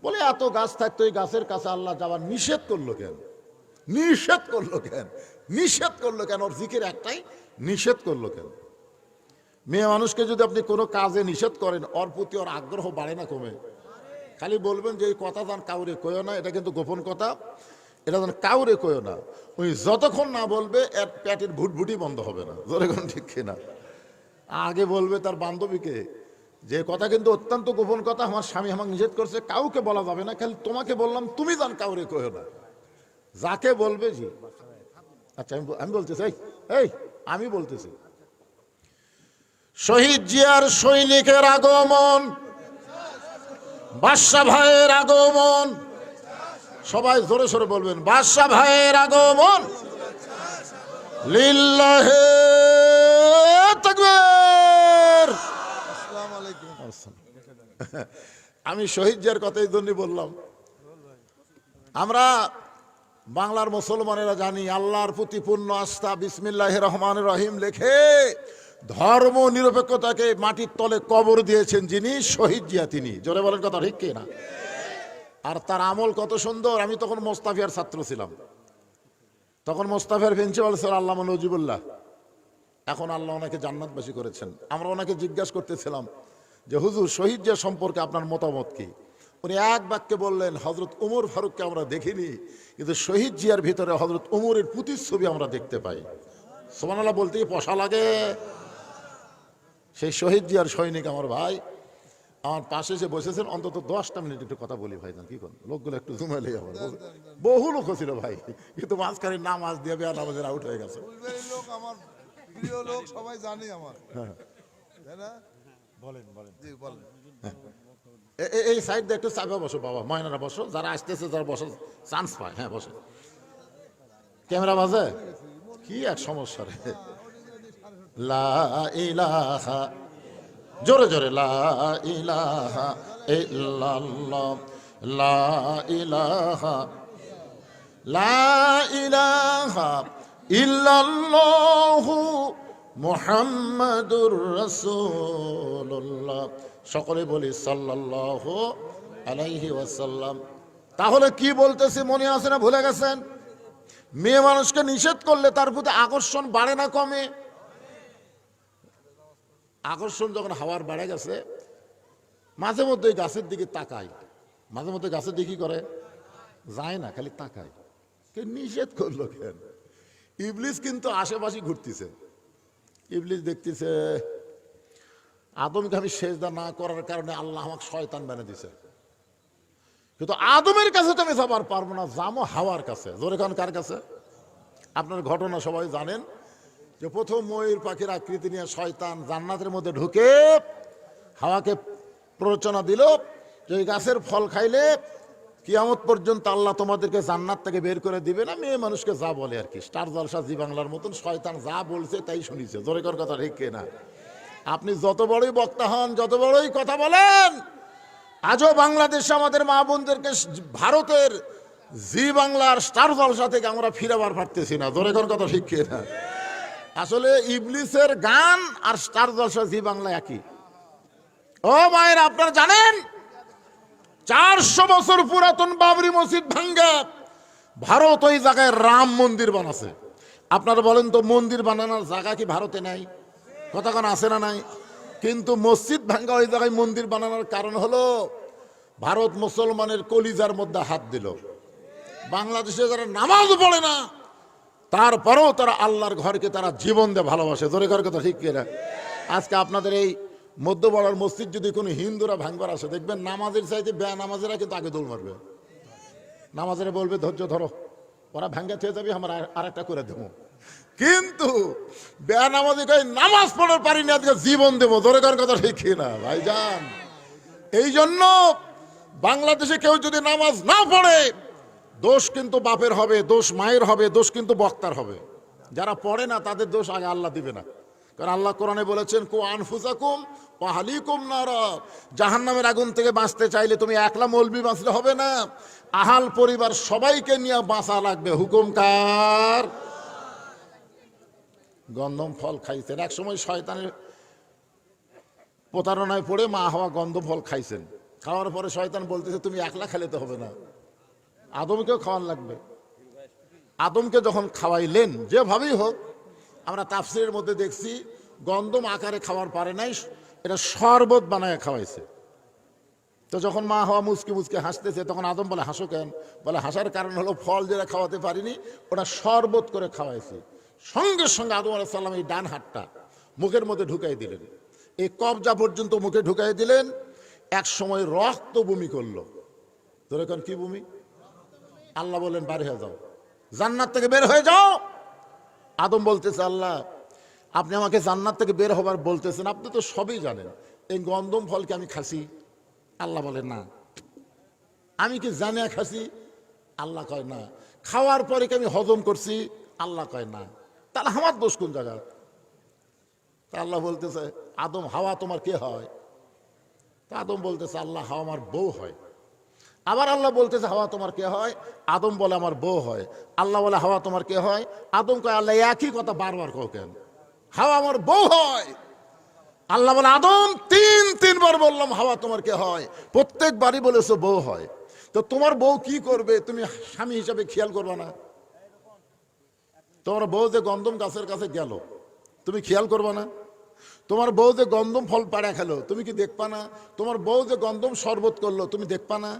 বলে এত গাছ থাকতো, এই গাছের কাছে আল্লাহ যাওয়ার নিষেধ করলো কেন? নিষেধ করলো কেন? নিষেধ করলো কেন? ওর জিকির একটাই, নিষেধ করলো কেন? মেয়ে মানুষকে যদি আপনি কোনো কাজে নিষেধ করেন, ওর প্রতি ওর আগ্রহ বাড়ে না কমে? খালি বলবেন যে এই কথা যেন কাউরে কইও না, এটা কিন্তু গোপন কথা, এটা যেন কাউরে কইও না। ওই যতক্ষণ না বলবে এর পেটের ভুটভুটি বন্ধ হবে না। জোরে কোন ঠিক কিনা? আগে বলবে তার বান্ধবীকে যে কথা কিন্তু অত্যন্ত গোপন কথা, আমার স্বামী আমাকে নিষেধ করছে, কাউকে বলা যাবে না, খালি তোমাকে বললাম, তুমি জান কাউরে কইও না। যাকে বলবে জি। আচ্ছা আমি বলতেছি, এই আমি বলতেছি, শহীদ জিয়ার সৈনিকের আগমন, বাদশা ভাইয়ের আগমন, সবাই জোরে সোরে বলবেন, বাদশা ভাইয়ের আগমন, লিল্লাহে তাকবীর। আসসালামু আলাইকুম। আমি শহীদ জিয়ার কথা এই জন্যই বললাম, আমরা বাংলার মুসলমানেরা জানি আল্লাহর প্রতি পূর্ণ আস্থা, বিসমিল্লাহির রহমানির রহিম লেখে ধর্ম নিরপেক্ষতাকে মাটির তলে কবর দিয়েছেন যিনি, শহীদ জিয়া তিনি। জোরে বলেন কথা ঠিক কি না? আর তার আমল কত সুন্দর। আমি তখন মোস্তাফিয়ার ছাত্র ছিলাম, তখন মোস্তাফিয়ার প্রিন্সিপাল ছিল আল্লামা নজিবুল্লাহ। এখন আল্লাহ ওনাকে জান্নাতবাসী করেছেন। আমরা ওনাকে জিজ্ঞাসা করতেছিলাম যে হুজুর শহীদ জিয়া সম্পর্কে আপনার মতামত কি? উনি এক বাক্যে বললেন, হজরত উমর ফারুককে আমরা দেখিনি, কিন্তু শহীদ জিয়ার ভিতরে হজরত উমরের প্রতিচ্ছবি আমরা দেখতে পাই। সুবহানাল্লাহ বলতে পশা লাগে। সেই শহীদ জিয়ার সৈনিক আমার ভাই আমার পাশে এসে বসেছেন, অন্তত 10টা মিনিট একটু কথা বলি ভাই, কি করেন লোকগুলো একটু জুমাইলে আমার বহু লোক ছিল ভাই, কিন্তু মাঝখানে নামাজ দিয়ে বেয়া নামাজের আউট হয়ে গেছে। আমার প্রিয় লোক সবাই জানি আমার, তাই না? বলেন বলেন জি বলেন। এই সাইড দিয়ে একটু চাপে বসো বাবা, ময়নারা বসো, যারা আসতেছে যারা বসো চান্স পায়, হ্যাঁ বসো। ক্যামেরা বাজে কি এক সমস্যা রে। লা ইলাহা, জোরে জোরে, লা ইলাহা ইল্লাল্লাহ, লা ইলাহা, লা ইলাহা ইল্লাল্লাহু মুহাম্মাদুর রাসূলুল্লাহ। সকলে বলি সাল্লাল্লাহু আলাইহি ওয়াসাল্লাম। তাহলে কি বলতেছি মনে আছে না ভুলে গেছেন? মেয়ে মানুষকে নিষেধ করলে তার প্রতি আকর্ষণ বাড়ে না কমে? আকর্ষণ যখন হাওয়ার বেড়ে গেছে, মাঝে মধ্যে গাছের দিকে তাকায়, মাঝে মধ্যে গাছের দিকে করে যায় না, খালি তাকায়। কে নিষেধ করলো কেন? ইবলিস কিন্তু আশেপাশে ঘুরতেছে, ইবলিস দেখতেছে আদমকে আমি সেজদা না করার কারণে আল্লাহ আমাকে শয়তান বানিয়ে দিছে, কিন্তু আদমের কাছে তো আমি যাবার পারবো না, যাবো হাওয়ার কাছে। জোরে খান কার কাছে? আপনার ঘটনা সবাই জানেন যে প্রথম ময়ূর পাখির আকৃতি নিয়ে শয়তান জান্নাতের মধ্যে ঢুকে হাওয়াকে প্ররোচনা দিল যে এই গাছের ফল খাইলে কিয়ামত পর্যন্ত আল্লাহ তোমাদেরকে জান্নাত থেকে বের করে দিবে না। মেয়ে মানুষকে যা বলে আর কি, স্টার জলসা জি বাংলার মতন শয়তান যা বলছে তাই শুনিছে। জোরে কর কথা ঠিক না? আপনি যত বড়ই বক্তা হন, যত বড়ই কথা বলেন, আজও বাংলাদেশে আমাদের মা বোনদেরকে ভারতের জি বাংলার স্টার জলসা থেকে আমরা ফিরাবার পারতেছি না। জোরে কর কথা ঠিক না? আসলে ইবলিসের গান আর স্টার জলসা জি বাংলা একই। ও মায়ের, আপনারা জানেন 400 বছর পুরাতন বাবরি মসজিদ ভাঙ্গা ভারত ওই জায়গায় রাম মন্দির বানাছে। আপনারা বলেন তো, মন্দির বানানোর জায়গা কি ভারতে নাই? কথা কোন আছে না নাই? কিন্তু মসজিদ ভাঙ্গা ওই জায়গায় মন্দির বানানোর কারণ হলো ভারত মুসলমানের কলিজার মধ্যে হাত দিল। বাংলাদেশে যারা নামাজ পড়ে না, তারপরেও তারা আল্লাহর ঘরকে তারা জীবন দিয়ে ভালোবাসে। জোরে ঘর কথা ঠিক কিনা? আজকে আপনাদের এই মধ্যবড়ার মসজিদ যদি কোনো হিন্দুরা ভাঙবার আসে, দেখবেন নামাজের চাইতে নামাজেরা কিন্তু আগে দৌড় মারবে। নামাজেরা বলবে ধৈর্য ধরো, ওরা ভাঙ্গা থেকে যাবে, আমরা আর একটা করে দেবো। কিন্তু নামাজি কই নামাজ পড়ার পারি না, আজকে জীবন দেবো। জোরে ঘর কথা ঠিক কিনা ভাইজান? এই জন্য বাংলাদেশে কেউ যদি নামাজ না পড়ে, দোষ কিন্তু বাপের হবে, দোষ মায়ের হবে, দোষ কিন্তু বক্তার হবে। যারা পড়ে না তাদের দোষ আগে আল্লাহ দিবে না। কারণ আল্লাহ কোরআনে বলেছেন, কু আনফুসাকুম ওয়া আহলিকুম নারা, জাহান্নামের আগুন থেকে বাঁচতে চাইলে তুমি একলা মৌলবি বাঁচলে হবে না, আহাল পরিবার সবাইকে নিয়ে বাঁচা লাগবে। হুকুম কার? গন্ধম ফল খাইছেন। এক সময় শয়তানের প্রতারণায় পড়ে মা হওয়া গন্ধম ফল খাইছেন। খাওয়ার পরে শয়তান বলতেছে, তুমি একলা খেলে তো হবে না, আদমকেও খাওয়ান লাগবে। আদমকে যখন খাওয়াইলেন, যেভাবেই হোক, আমরা তাফসীরের মধ্যে দেখছি গন্ধম আকারে খাওয়ার পারে নাই, এটা শরবত বানায় খাওয়াইছে। তো যখন মা হওয়া মুচকি মুচকি হাসতেছে, তখন আদম বলে, হাসো কেন? বলে, হাসার কারণ হলো ফল যেটা খাওয়াতে পারিনি ওটা শরবত করে খাওয়াইছি। সঙ্গে সঙ্গে আদম আলাইহিস সালাম এই ডান হাতটা মুখের মধ্যে ঢুকাই দিলেন, এই কবজা পর্যন্ত মুখে ঢুকাই দিলেন। এক সময় রক্ত বমি করলো। তোর এখন কি বমি? আল্লাহ বললেন, বাইরে হয়ে যাও, জান্নাত থেকে বের হয়ে যাও। আদম বলতেছে, আল্লাহ আপনি আমাকে জান্নাত থেকে বের হবার বলতেছেন, আপনি তো সবই জানেন, এই গন্ধম ফলকে আমি খাসি? আল্লাহ বলে, না। আমি কি জানিয়া খাসি? আল্লাহ কয়, না। খাওয়ার পরে কি আমি হজম করছি? আল্লাহ কয়, না। তাহলে আমার দোষ কোন জায়গা? তা আল্লাহ বলতেছে, আদম হাওয়া তোমার কে হয়? তা আদম বলতেছে, আল্লাহ হাওয়া আমার বউ হয়। আবার আল্লাহ বলতেছে, হাওয়া তোমার কে হয়? আদম বলে, আমার বউ হয়। আল্লাহ বলে, হাওয়া তোমার কে হয়? আদম কয়, আল্লাহ একই কথা বারবার কও কেন? হাওয়া আমার বউ হয়। আল্লাহ বলে, আদম তিনবার বললাম হাওয়া তোমার কে হয়, প্রত্যেকবারই বলেছো বউ হয়। তো তোমার বউ কি করবে তুমি স্বামী হিসাবে খেয়াল করবে না? তোমার বউ যে গন্ধম গাছের কাছে গেল, তুমি খেয়াল করবে না? তোমার বউ যে গন্ধম ফল পাড়া খেলো, তুমি কি দেখবা না? তোমার বউ যে গন্ধম শরবত করলো, তুমি দেখবা না?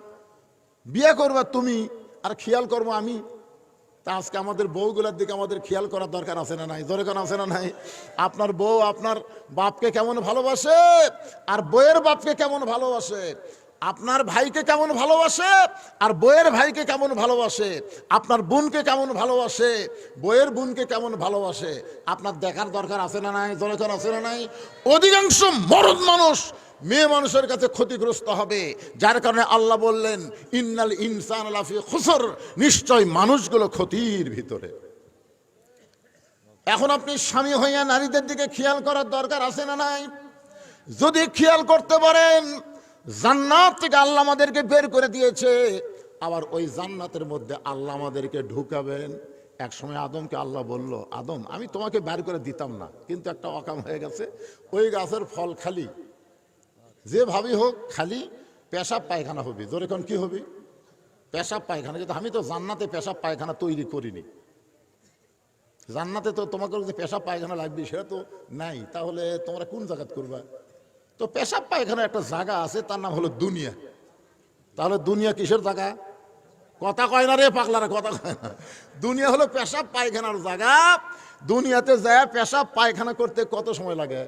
বিয়ে করবা তুমি, আর খেয়াল করবো আমি। তা আজকে আমাদের বউগুলোর দিকে আমাদের খেয়াল করার দরকার আছে না নাই? জোরে কেন আছে না নাই? আপনার বউ আপনার বাপকে কেমন ভালোবাসে, আর বইয়ের বাপকে কেমন ভালোবাসে, আপনার ভাইকে কেমন ভালোবাসে আর বইয়ের ভাইকে কেমন ভালোবাসে, আপনার বোনকে কেমন ভালোবাসে, বইয়ের বোনকে কেমন ভালোবাসে, আপনার দেখার দরকার আছে না নাই? জোরে কেন আছে না নাই? অধিকাংশ মরদ মানুষ মেয়ে মানুষের কাছে ক্ষতিগ্রস্ত হবে, যার কারণে আল্লাহ বললেন, ইন্নাল ইনসান লাফি খুসর, নিশ্চয় মানুষগুলো ক্ষতির ভিতরে। এখন আপনি স্বামী হইয়া নারীদের দিকে খেয়াল করার দরকার আছে না নাই? যদি খেয়াল করতে পারেন, জান্নাত থেকে আল্লাহ আমাদেরকে বের করে দিয়েছে, আবার ওই জান্নাতের মধ্যে আল্লাহ আমাদেরকে ঢুকাবেন। এক সময় আদমকে আল্লাহ বলল, আদম আমি তোমাকে বের করে দিতাম না, কিন্তু একটা অকাম হয়ে গেছে, ওই গাছের ফল খালি যেভাবেই হোক খালি পেশাব পায়খানা হবে। জোরে কোন কি হবে? পেশাব পায়খানা। কিন্তু আমি তো জান্নাতে পেশাব পায়খানা তৈরি করিনি। জান্নাতে তো তোমাকে যে পেশাব পায়খানা লাগবে সেটা তো নাই, তাহলে তোমরা কোন জায়গা করবা? তো পেশাব পায়খানা একটা জায়গা আছে, তার নাম হলো দুনিয়া। তাহলে দুনিয়া কিসের জায়গা? কথা কয় না রে পাগলারা, কথা কয় না। দুনিয়া হলো পেশাব পায়খানার জায়গা। দুনিয়াতে যায় পেশাব পায়খানা করতে কত সময় লাগে?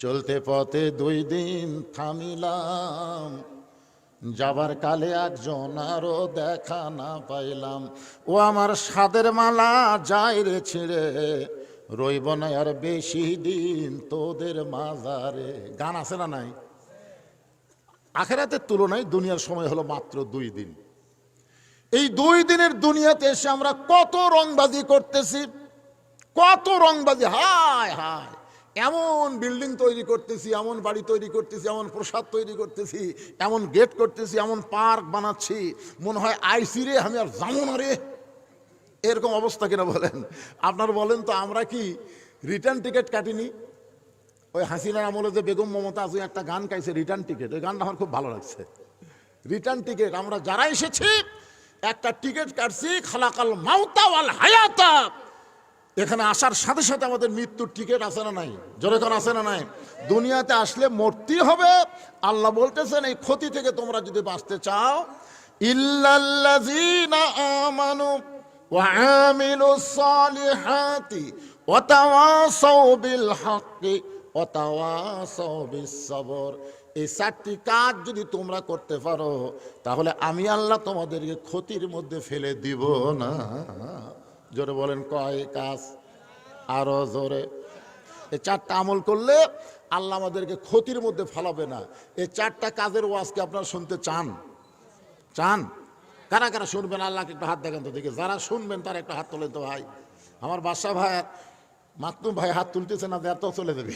চলতে পথে 2 দিন থামিলাম, যাবার কালে একজন আরো দেখা না পাইলাম। ও আমার সাদের মালা যায় রে ছিঁড়ে, রইব না আর বেশি দিন তোদের মাজারে। গান আছে না নাই? আখিরাতের তুলনায় দুনিয়ার সময় হলো মাত্র 2 দিন। এই 2 দিনের দুনিয়াতে এসে আমরা কত রংবাজি করতেছি, কত রংবাজি। হায় হায়, এমন বিল্ডিং তৈরি করতেছি, এমন বাড়ি তৈরি করতেছি, এমন প্রসাদ তৈরি করতেছি, এমন গেট করতেছি, এমন পার্ক বানাচ্ছি, মনে হয় আইসি রে, আমি আর যাবো না রে, এরকম অবস্থা কিনা বলেন? আপনার বলেন তো, আমরা কি রিটার্ন টিকিট কাটিনি? ওই হাসিনার আমলে যে বেগম মমতাজ ওই একটা গান গাইছে রিটার্ন টিকিট, ওই গানটা আমার খুব ভালো লাগছে। রিটার্ন টিকিট, আমরা যারা এসেছি একটা টিকিট কাটছি, খালাকাল মাউতা ওয়াল হায়াতা, এখানে আসার সাথে সাথে আমাদের মৃত্যুর টিকিট আছে না নাই? জোরে কোন আছে না নাই? দুনিয়াতে আসলে মরতেই হবে। আল্লাহ বলতেছেন এই ক্ষতি থেকে তোমরা যদি বাঁচতে চাও, ইল্লাল্লাযীনা আমানু ওয়া আমিলুস সালিহাতি ওয়া তাওয়াসাউ বিল হাক্কি ওয়া তাওয়াসাউ বিস সবর, এই চারটি কাজ যদি তোমরা করতে পারো তাহলে আমি আল্লাহ তোমাদেরকে ক্ষতির মধ্যে ফেলে দিব না। জোরে বলেন কয় কাজ? আরো জোরে। এই চারটা আমল করলে আল্লাহ আমাদেরকে ক্ষতির মধ্যে ফেলাবে না। এই চারটা কাজের ওয়াজকে আপনারা শুনতে চান? চান? কারা কারা শুনবেন? আল্লাহকে একটু হাত দেখেন তো দেখি। যারা শুনবেন তারা একটু হাত তোলেন তো ভাই। আমার বাদশা ভাই মাতুম ভাই হাত তুলতেছে না, এত চলে যাবে।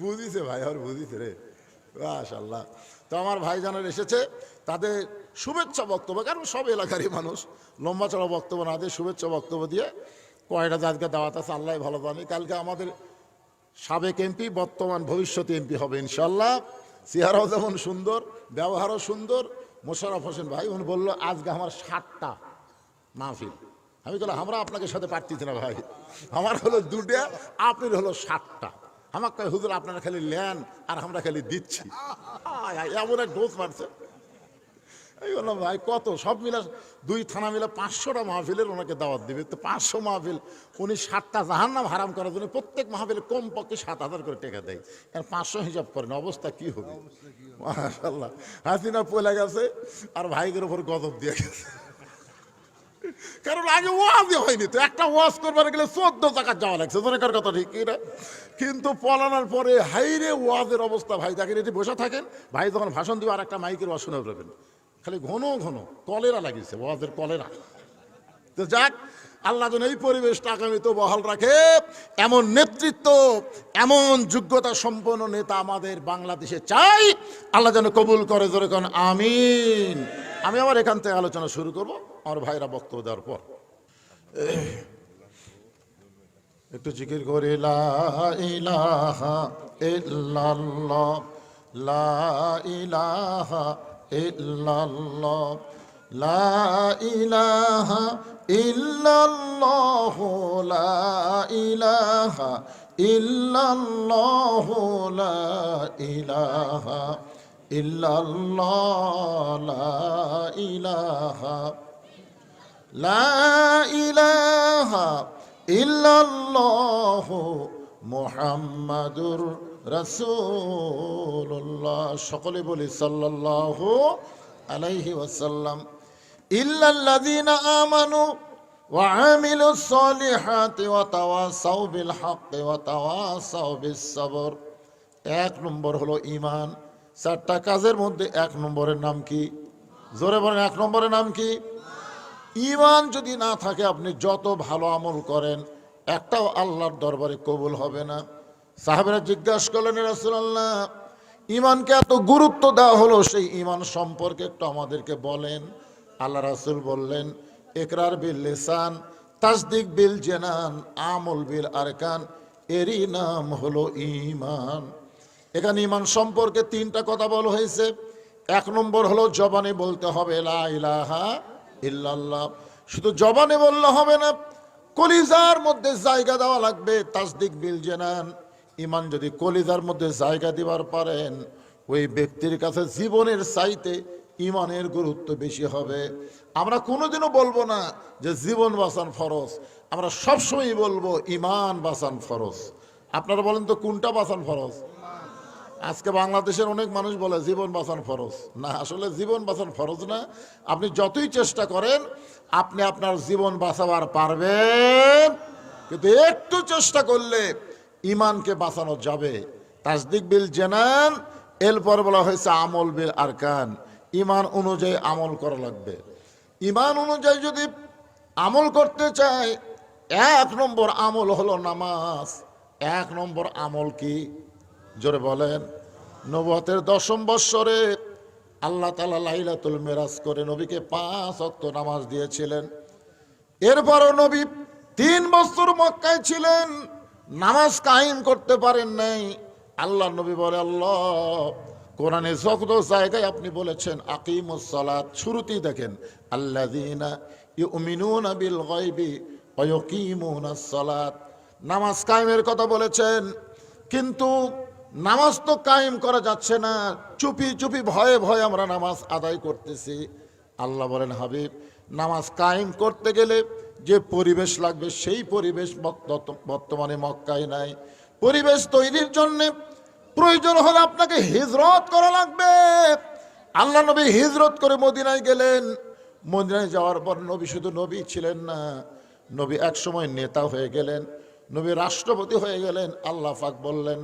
বুঝিছে ভাই, আর বুঝিছে রে, মাশাআল্লাহ। তো আমার ভাইজানের এসেছে, তাদের শুভেচ্ছা বক্তব্য, কারণ সব এলাকারই মানুষ, লম্বা চড়া বক্তব্য না দিয়ে শুভেচ্ছা বক্তব্য দিয়ে কয়টা আজকে দাওয়াত আছে আল্লাহ ভালো জানে। কালকে আমাদের সাবেক এমপি বর্তমান ভবিষ্যতে এমপি হবে ইনশাল্লাহ। চেহারাও যেমন সুন্দর, ব্যবহারও সুন্দর। মোশাররফ হোসেন ভাই উনি বললো আজকে আমার 7টা মাহফিল। আমি বললাম আমরা আপনাকে সাথে পারতেছি না ভাই, আমার হলো 2টা, আপনার হলো 7টা। আমাকে কয় হুজুর আপনারা খালি লেন আর আমরা খালি দিচ্ছি। এমন এক ডোজ মারছে। এই বললাম ভাই কত, সব মিলা 2 থানা মিলে 500টা মাহফিলের ওনাকে দাওয়াত দিবে, তো 500 মাহফিল উনি 7টা জাহান্নাম হারাম করার জন্য প্রত্যেক মাহফিলে কমপক্ষে 7,000 করে টাকা দেয়। আর 500 হিসাব করেন, অবস্থা কি হবে? মাশাআল্লাহ, হাসিনা পয়লা গেছে আর ভাইদের উপর গজব দিয়ে গেছে। কারণ আগে ওয়াজই হয়নি, তো একটা ওয়াজ করবার গেলে 14 টাকা যাওয়া লাগছে, দরকার কথা ঠিক না? কিন্তু পলানোর পরে হাইরে ওয়াজের অবস্থা ভাই দেখেন, এটি বসে থাকেন ভাই যখন ভাষণ দিবে আর একটা মাইকের ওয়াজ শুনে পাবেন, খালি ঘন ঘন কলেরা লাগিয়েছে, ওয়াজের কলেরা। তো যাক, আল্লাহ যেন এই পরিবেশটা আগামীতে বহাল রাখে। এমন নেতৃত্ব, এমন যোগ্যতা সম্পন্ন নেতা আমাদের বাংলাদেশে চাই। আল্লাহ যেন কবুল করে, জোরে কোন আমিন। আমি আবার এখান থেকে আলোচনা শুরু করব আমার ভাইরা বক্তব্য দেওয়ার পর। একটু জিকির করে লা ইলাহা ইল্লাল্লাহ, লা ইলাহা ইল্লাল্লাহ, লা ইলাহা ইল্লাল্লাহ, লা ইলাহা ইল্লাল্লাহ, লা ইলাহা ইল্লাল্লাহ, লা ইলাহা, লা ইলাহা ইল্লাল্লাহ মুহাম্মাদুর রাসূলুল্লাহ। সকলে বলি সাল্লাল্লাহু আলাইহি ওয়াসাল্লাম। ইল্লাল্লাযীনা আমানু ওয়া আমিলুস সালিহাতি ওয়া তাওয়াসাউ বিল হাক্কি ওয়া তাওয়াসাউ বিস সবর। 1 নম্বর হলো ঈমান। 4টা কাজের মধ্যে 1 নম্বরের নাম কি? জোরে বলেন, 1 নম্বরের নাম কি? ঈমান যদি না থাকে আপনি যত ভালো আমল করেন একটাও আল্লাহর দরবারে কবুল হবে না। সাহাবেরা জিজ্ঞাসা করলেন, ইয়া রাসূলুল্লাহ, ঈমানকে এত গুরুত্ব দেওয়া হলো, সেই ঈমান সম্পর্কে একটু আমাদেরকে বলেন। আল্লাহ রাসূল বললেন, ইকরার বিল লিসান, তাসদিক বিল জানান, আমল বিল আরকান, এরই নাম হলো ঈমান। এখানে ঈমান সম্পর্কে 3টা কথা বলা হয়েছে। 1 নম্বর হলো জবানে বলতে হবে লা ইলাহা ইল্লাল্লাহ। শুধু জবানে বললে হবে না, কলিজার মধ্যে জায়গা দেওয়া লাগবে। তাসদিক বিল জানান, ঈমান যদি কলিজার মধ্যে জায়গা দিবার পারেন ওই ব্যক্তির কাছে জীবনের চাইতে ঈমানের গুরুত্ব বেশি হবে। আমরা কোনোদিনও বলবো না যে জীবন বাঁচান ফরজ, আমরা সবসময় বলবো ঈমান বাঁচান ফরজ। আপনারা বলেন তো কোনটা বাঁচান ফরজ? আজকে বাংলাদেশের অনেক মানুষ বলে জীবন বাঁচান ফরজ। না, আসলে জীবন বাঁচান ফরজ না। আপনি যতই চেষ্টা করেন আপনি আপনার জীবন বাঁচাবার পারবেন, কিন্তু একটু চেষ্টা করলে ঈমানকে বাঁচানো যাবে। তাসদিক বিল জানান, এরপর বলা হয়েছে আমল বিল আরকান, ঈমান অনুযায়ী আমল করা লাগবে। ঈমান অনুযায়ী যদি আমল করতে চায় 1 নম্বর আমল হলো নামাজ। 1 নম্বর আমল কি? জোরে বলেন। নবুয়তের 10ম বৎসরে আল্লাহ তাআলা লাইলাতুল মিরাজ করে নবীকে 5 ওয়াক্ত নামাজ দিয়েছিলেন। এরপরও নবী 3 বছর মক্কায় ছিলেন, নামাজ কায়েম করতে পারেন নাই। আল্লাহ নবী বলে, আল্লাহ কোরআনে যত জায়গায় আপনি বলেছেন আকিমুস সালাত, শুরুতেই দেখেন আল্লাযীনা ইউমিনুনা বিল গায়বি ওয়া ইয়াকিমুনাস সালাত, নামাজ কায়েমের কথা বলেছেন। কিন্তু নামাজ তো কায়েম করা যাচ্ছে না, চুপি চুপি ভয়ে ভয়ে আমরা নামাজ আদায় করতেছি। আল্লাহ বলেন, হাবিব নামাজ কায়েম করতে গেলে যে পরিবেশ লাগবে সেই পরিবেশ বর্তমানে মক্কায় নাই। পরিবেশ তৈরির জন্য প্রয়োজন হলে আপনাকে হিজরত করা লাগবে। আল্লাহ নবী হিজরত করে মদিনায় গেলেন। মদিনায় যাওয়ার পর নবী শুধু নবী ছিলেন না, নবী একসময় নেতা হয়ে গেলেন, নবী রাষ্ট্রপতি হয়ে গেলেন। আল্লাহ পাক বললেন,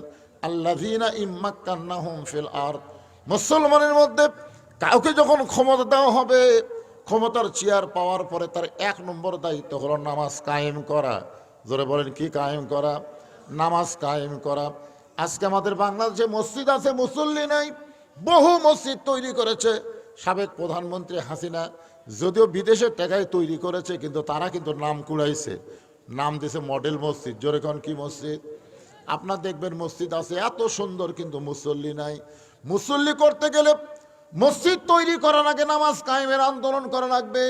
আল্লাযীনা ইম্মাক্কান্নাহুম ফিল আরদ, মুসলমানের মধ্যে কাউকে যখন ক্ষমতা দেওয়া হবে, ক্ষমতার চেয়ার পাওয়ার পরে তার 1 নম্বর দায়িত্ব হলো নামাজ কায়েম করা। জোরে বলেন, কি কায়েম করা? নামাজ কায়েম করা। আজকে আমাদের বাংলাদেশে মসজিদ আছে, মুসল্লি নাই। বহু মসজিদ তৈরি করেছে সাবেক প্রধানমন্ত্রী হাসিনা, যদিও বিদেশের টাকায় তৈরি করেছে, কিন্তু তারা কিন্তু নাম কুড়াইছে, নাম দিয়েছে মডেল মসজিদ। জোরে কোন কি মসজিদ? আপনার দেখবেন মসজিদ আছে এত সুন্দর, কিন্তু মুসল্লি নাই। মুসল্লি করতে গেলে মসজিদ তৈরি করার আগে নামাজ কায়েমের আন্দোলন করা লাগবে।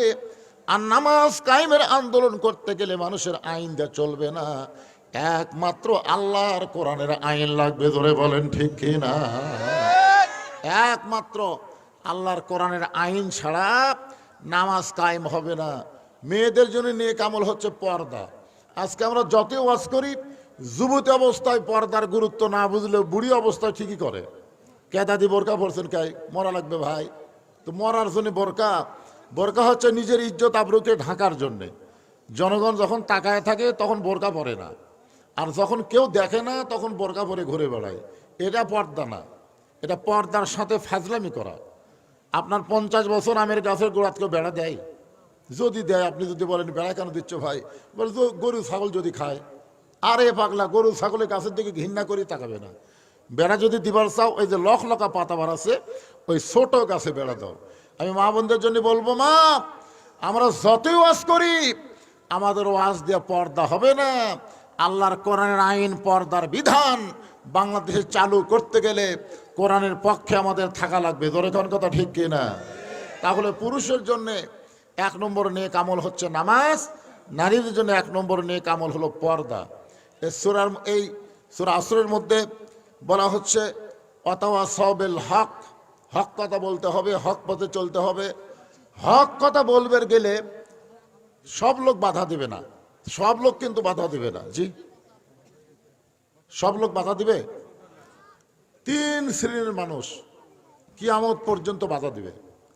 আর নামাজ কায়েমের আন্দোলন করতে গেলে মানুষের আইন দিয়ে চলবে না, একমাত্র আল্লাহর কোরআনের আইন লাগবে। ধরে বলেন ঠিক কি না? একমাত্র আল্লাহর কোরআনের আইন ছাড়া নামাজ কায়েম হবে না। মেয়েদের জন্য নেক আমল হচ্ছে পর্দা। আজকে আমরা যতই ওয়াজ করি, যুবতী অবস্থায় পর্দার গুরুত্ব না বুঝলেও বুড়ি অবস্থায় ঠিকই করে। কে দাদি বোরকা পরছেন? কে মরা লাগবে ভাই? তো মরার জন্য বোরকা, বোরকা হচ্ছে নিজের ইজ্জত আবরুকে ঢাকার জন্যে। জনগণ যখন তাকায় থাকে তখন বোরকা পরে না, আর যখন কেউ দেখে না তখন বোরকা পরে ঘুরে বেড়ায়। এটা পর্দা না, এটা পর্দার সাথে ফাজলামি করা। আপনার 50 বছর আমের গাছের গোড়াত কেউ বেড়া দেয়? যদি দেয়, আপনি যদি বলেন বেড়া কেন দিচ্ছ ভাই, বলে তো গরু ছাগল যদি খায়। আরে পাগলা, গরু ছাগলের গাছের দিকে ঘৃণা করি তাকাবে না। বেড়া যদি দিবার চাও, ওই যে লখলকা পাতাবার আছে, ওই ছোট গাছে বেড়া দাও। আমি মা বোনদের জন্য বলবো, মা আমরা যতই ওয়াজ করি আমাদের ওয়াজ দিয়ে পর্দা হবে না। আল্লাহর কোরআনের আইন, পর্দার বিধান বাংলাদেশে চালু করতে গেলে কোরআনের পক্ষে আমাদের থাকা লাগবে। ধরে কোন কথা ঠিক কিনা? তাহলে পুরুষের জন্য 1 নম্বর নেক আমল হচ্ছে নামাজ, নারীদের জন্য 1 নম্বর নেক আমল হলো পর্দা। এই সূরা আসরের মধ্যে বলা হচ্ছে ওয়াতাওয়াসাউ বিল হক, হক কথা বলতে হবে, হক পথে চলতে হবে। হক কথা বলবে গেলে সব লোক বাধা দেবে না, সব লোক কিন্তু বাধা দেবে না। জি, সব লোক বাধা দিবে? 3 শ্রেণীর মানুষ কিয়ামত পর্যন্ত বাধা দিবে।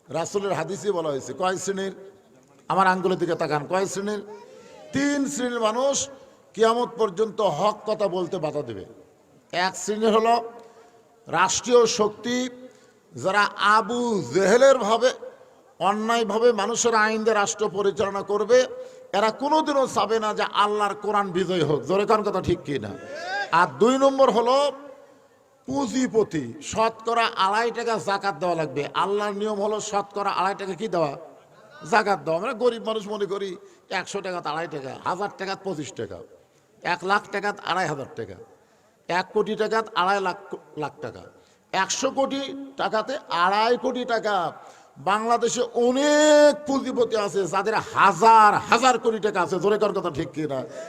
রাসূলের হাদিসে বলা হয়েছে। কয় শ্রেণীর? আমার আঙ্গুলের দিকে তাকান। কয় শ্রেণীর? 3 শ্রেণীর মানুষ কিয়ামত পর্যন্ত হক কথা বলতে বাধা দেবে। 1 শ্রেণী হলো রাষ্ট্রীয় শক্তি, যারা আবু জেহেলের ভাবে অন্যায়ভাবে মানুষের আইন দিয়ে রাষ্ট্র পরিচালনা করবে। এরা কোনোদিনও চাবে না যে আল্লাহর কোরআন বিজয় হোক। জোরে কোন কথা ঠিক কি না? আর 2 নম্বর হলো পুঁজিপতি, শতকরা 2.5 টাকা জাকাত দেওয়া লাগবে। আল্লাহর নিয়ম হলো শতকরা 2.5 টাকা কি দেওয়া? জাকাত দেওয়া। আমরা গরিব মানুষ মনে করি 100 টাকা 2.5 টাকা, 1000 টাকা 25 টাকা, 1 লাখ টাকা 2.5 টাকা, 1 কোটি টাকা 2.5 লাখ টাকা, 100 কোটি টাকাতে 2.5 কোটি টাকা। বাংলাদেশে অনেক পুঁজিপতি আছে যাদের হাজার হাজার কোটি টাকা আছে। জোরে কোন কথা ঠিক কিনা?